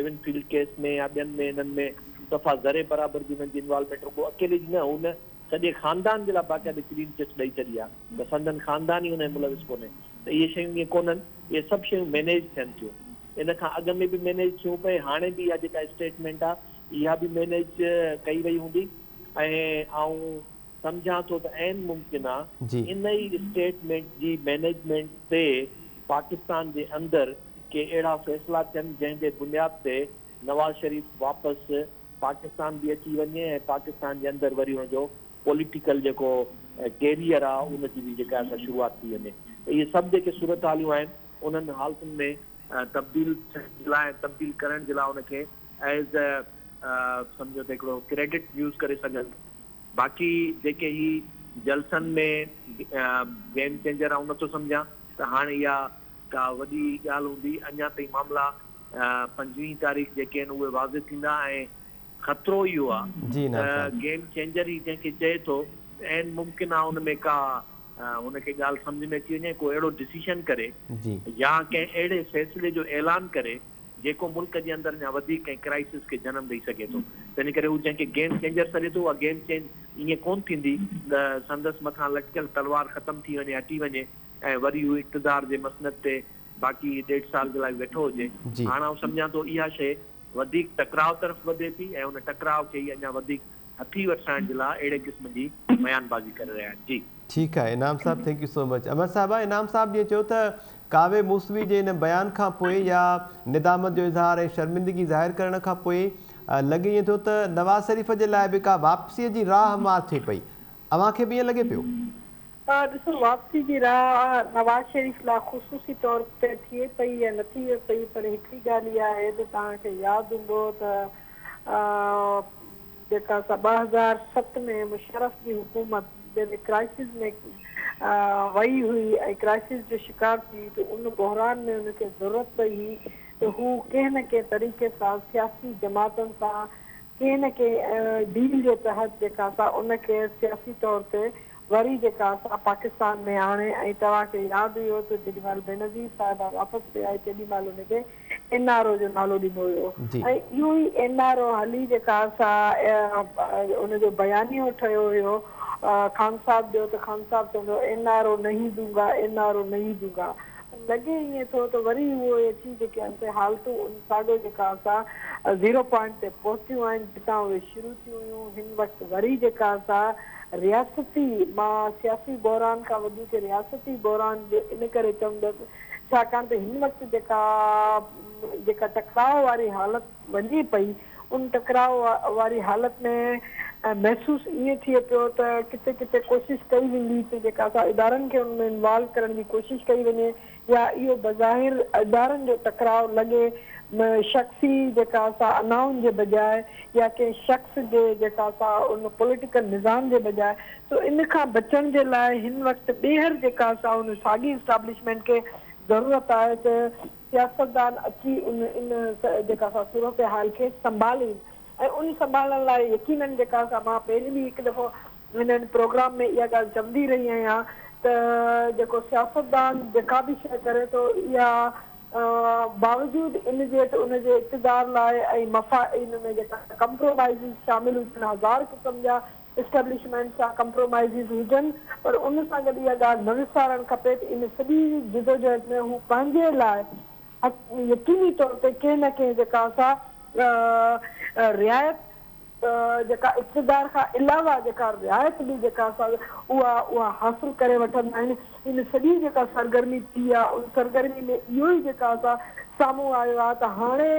एविनफील्ड केस में या ॿियनि में इन्हनि में सफ़ा ज़रे बराबरि जी हुननि जी इन्वॉल्वमेंट रुॻो अकेले जी न, हुन सॼे ख़ानदान जे लाइ बाक़ाइदे क्लीन चिट ॾेई छॾी आहे त संदन ख़ानदान ई हुन मुलविस कोन्हे। त इहे शयूं ईअं कोन्हनि, इहे सभु शयूं मैनेज थियनि थियूं, इन खां अॻु में बि मैनेज थियूं पए, हाणे बि इहा जेका स्टेटमेंट आहे इहा बि मैनेज कई वई हूंदी। ऐं आउं सम्झां थो त ऐन मुमकिन आहे इन ई स्टेटमेंट जी मैनेजमेंट ते पाकिस्तान जे अंदरि के अहिड़ा फ़ैसिला थियनि जंहिंजे बुनियाद ते नवाज़ शरीफ़ वापसि पाकिस्तान बि अची वञे ऐं पाकिस्तान जे अंदरि वरी हुनजो पॉलिटिकल जेको कैरियर आहे उनजी बि जेका असां शुरूआत थी वञे। त इहे सभु जेके सूरत हालियूं आहिनि उन्हनि हालतुनि में तब्दील करण जे लाइ उनखे एज़ सम्झो त हिकिड़ो क्रेडिट यूज़ करे सघनि। बाक़ी जेके ही जलसनि में गेम चेंजर आऊं नथो सम्झां त हाणे इहा का वॾी ॻाल्हि हूंदी, अञा ताईं मामला 25 तारीख़ जेके आहिनि उहे वाज़िह थींदा ऐं ख़तरो इहो आहे त गेम चेंजर ई जंहिंखे चए थो ऐं मुमकिन आहे हुन में का हुनखे ॻाल्हि सम्झ में अची वञे, को अहिड़ो डिसीशन करे या कंहिं अहिड़े फ़ैसिले जो ऐलान करे जेको मुल्क जे अंदरि अञा वधीक कंहिं क्राइसिस खे जनम ॾेई सघे थो। त इन करे हू जंहिंखे गेम चेंजर सॾे थो, उहा गेम चेंज ईअं कोन थींदी त संदसि मथां लटकियल तलवार ख़तमु थी वञे, हटी वञे ऐं वरी हू इक़्तिदार जे मसनद ते बाक़ी 1.5 साल जे लाइ वेठो हुजे। हाणे आउं सम्झां थो इहा शइ वधीक टकराव तरफ़ वधे थी ऐं उन टकराव खे ई अञा वधीक हथी वठाइण जे लाइ अहिड़े क़िस्म जी बयानबाज़ी करे रहिया आहिनि। जी ठीकु आहे इनाम साहब, थैंक यू सो मच। अमर साहब, इनाम साहब जीअं चयो त काव्या मूसवी जे हिन बयान खां पोइ या निदामत जो इज़हार ऐं शर्मिंदगी ज़ाहिर करण खां पोइ लॻे ईअं थो त नवाज़ शरीफ़ जे लाइ बि का वापसीअ जी राह हमार थिए पई, अव्हांखे बि ईअं लॻे पियो? ॾिसो, वापसी जी राह नवाज़ शरीफ़ लाइ ख़ुसूसी तौर ते थिए पई या न थिए पई, पर हिकिड़ी ॻाल्हि इहा आहे त तव्हांखे यादि हूंदो त जेका 2007 में मुशर्रफ जी हुकूमत जॾहिं क्राइसिस में वई हुई ऐं क्राइसिस जो शिकार थी त उन बहरान में उनखे ज़रूरत पई हुई त हू कंहिं न कंहिं तरीक़े सां सियासी जमातुनि सां कंहिं न कंहिं डील जे तहत जेका असां उनखे सियासी तौर ते वरी जेका असां पाकिस्तान में आणे, ऐं तव्हांखे यादि हुयो त जेॾी महिल बेनज़ीर साहिबा वापसि पिया तेॾी महिल हुनखे NRO जो नालो ॾिनो हुयो ऐं इहो ई NRO हली जेका असां उनजो बयानियो ठहियो हुयो खान साहब जो, त खान साहब चवंदो NRO नहीं दूंगा, NRO नहीं दूंगा। लॻे ईअं थो त वरी उहो अची जेके आहिनि हालतूं साॻियो जेका असां 0 पॉइंट ते पहुतियूं आहिनि जितां उहे शुरू थियूं हुयूं। हिन वक़्तु वरी जेका असां रियासती, मां सियासी बहरान खां वधीक रियासती बहरान जे इन करे चवंदसि छाकाणि त हिन वक़्तु जेका टकराव वारी हालत वञे पई, उन टकराव वारी हालत में महसूसु ईअं थिए पियो त किथे किथे कोशिशि कई वेंदी त जेका असां इदारनि खे उनमें इन्वॉल्व करण जी कोशिशि कई वञे, या इहो बज़ाहिर इदारनि जो टकराव लॻे शख़्सी जेका असां अनाउनि जे बजाए या कंहिं शख़्स जे जेका असां उन पॉलिटिकल निज़ाम जे बजाए, तो इन खां बचण जे लाइ हिन वक़्तु ॿीहर जेका असां उन साॻी इस्टेब्लिशमेंट खे ज़रूरत आहे त सियासतदान अची इन जेका असां सूरत हाल खे संभालीनि ऐं उन संभालण लाइ यकीननि जेका असां मां पहिरीं बि हिकु दफ़ो हिननि प्रोग्राम में इहा ॻाल्हि चवंदी रही आहियां त जेको सियासतदान जेका बि शइ करे थो इहा बावजूद इन जे त उनजे इक़्तिदार लाइ ऐं मफ़ा इन में जेका कंप्रोमाइज़िस शामिल हुजनि, हज़ार क़िस्म जा इस्टेब्लिशमेंट सां कंप्रोमाइज़िस हुजनि, पर उन सां गॾु इहा ॻाल्हि न विसारणु खपे त इन सॼी जिदोजहद में हू पंहिंजे लाइ यकीनी तौर ते कंहिं न कंहिं जेका असां रिआयत जेका इक़्तिदार खां अलावा जेका रिआयत बि जेका असां उहा हासिल करे वठंदा आहिनि। इन सॼी जेका सरगर्मी थी आहे उन सरगर्मी में इहो ई जेका असां साम्हूं आयो आहे त हाणे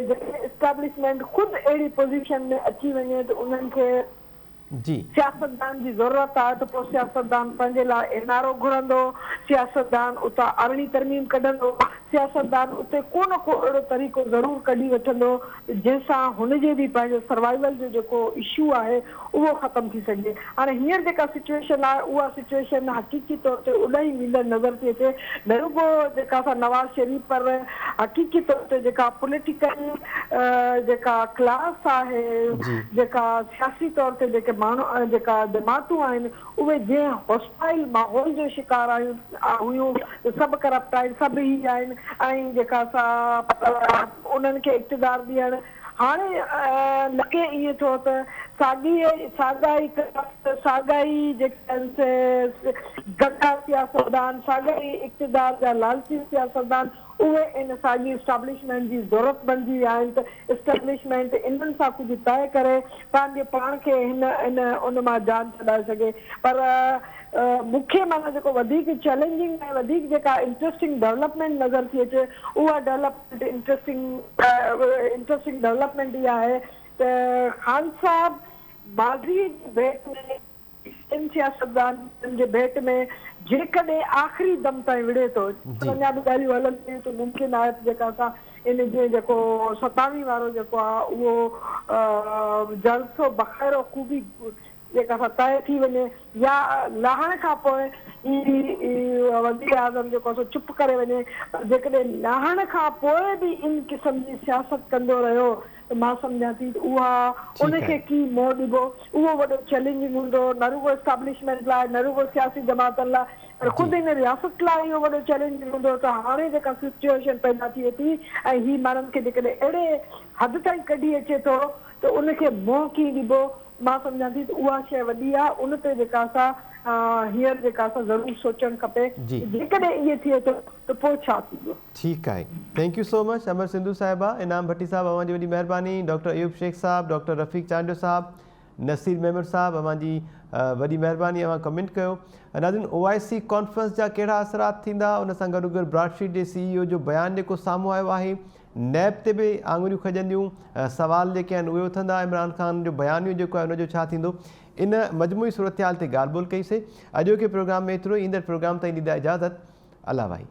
जेके इस्टेब्लिशमेंट ख़ुदि अहिड़ी पोज़ीशन में अची वञे त उन्हनि खे सियासतदान जी ज़रूरत आहे, त पोइ सियासतदान पंहिंजे लाइ NRO घुरंदो, सियासतदान उतां अरिड़हीं तरमीम कढंदो, सियासतदान उते को न को अहिड़ो तरीक़ो ज़रूरु कढी वठंदो जंहिंसां हुनजे बि पंहिंजो सर्वाइवल जो जेको इशू आहे उहो ख़तमु थी सघे। हाणे हींअर जेका सिचुएशन आहे उहा सिचुएशन हक़ीक़ी तौर ते उॾाई वेंदड़ नज़र थी अचे, न रुगो जेका असां नवाज़ शरीफ़ पर हक़ीक़ी तौर ते जेका पॉलिटिकल जेका क्लास आहे, जेका सियासी तौर ते जेके माण्हू जेका जमातूं आहिनि उहे जीअं हॉस्टाइल माहौल जो शिकार हुयूं, सभु करप्ट आहिनि, सभु ई आहिनि ऐं जेका असां उन्हनि खे इक़्तिदार ॾियणु, हाणे लॻे ईअं थो त साॻाई जेके आहिनि गंदा सियासतदान, साॻाई इक़्तिदार जा लालची सियासतदान उहे इन साॻी इस्टेब्लिशमेंट जी ज़रूरत बणिजी विया आहिनि त इस्टेब्लिशमेंट इन्हनि सां कुझु तइ करे पंहिंजे पाण खे उन मां जान छॾाए सघे। पर मूंखे माना जेको वधीक चैलेंजिंग ऐं वधीक जेका इंट्रस्टिंग डेवलपमेंट नज़र थी अचे उहा इंट्रस्टिंग डेवलपमेंट इहा आहे त ख़ान साहब माज़ी जी भेट में इन सियासतदान जे भेट में जेकॾहिं आख़िरी दम ताईं विड़े थो, अञा बि ॻाल्हियूं हलनि थियूं त मुमकिन आहे जेका असां इन जे जेको 27 वारो जेको आहे उहो जलसो बख़ैरो ख़ूबी जेका असां तइ थी वञे, या लहण खां पोइ वज़ीर आज़म जेको आहे चुप करे वञे, जेकॾहिं लहण खां पोइ बि इन क़िस्म जी सियासत कंदो रहियो त मां सम्झां थी त उहा उनखे की मोह ॾिबो, उहो वॾो चैलेंजिंग हूंदो, न रुगो एस्टेब्लिशमेंट लाइ, न रुगो सियासी जमातनि लाइ, पर ख़ुदि इन रियासत लाइ इहो वॾो चैलेंजिंग हूंदो त हाणे जेका सिचुएशन पैदा थिए थी ऐं ही माण्हुनि खे जेकॾहिं अहिड़े हद ताईं कढी अचे थो त उनखे मोह कीअं ॾिबो, मां सम्झां थी त उहा शइ वॾी आहे। उन ते जेका असां हींअर जेका असां ज़रूरु सोचणु खपे, जेकॾहिं इहे थिए थो त पोइ छा थींदो। ठीकु आहे, थैंक यू सो मच अमर सिंधु साहिबा, इनाम भट्टी साहब अवां जी वॾी महिरबानी, डॉक्टर अयूब शेख साहब, डॉक्टर रफ़ीक चांडियो साहब, नसीर मेमर साहब अवां जी वॾी महिरबानी, अवां कमेंट कयो। नाज़रीन, OIC कॉन्फ्रेंस जा कहिड़ा असरात थींदा, उन सां गॾु गॾु ब्रॉडशीट जे CEO जो बयानु जेको साम्हूं आयो आहे, नैब ते बि आङुरियूं खजंदियूं, सवाल जेके आहिनि उहे उथंदा, इमरान ख़ान जो बयानियो जेको आहे उनजो छा थींदो, इन मजमूई सूरत हाल ते ॻाल्हि ॿोल कईसीं। अॼोके प्रोग्राम में एतिरो ई, ईंदड़ प्रोग्राम ताईं ॾींदा इजाज़त। अल्लाह भाई।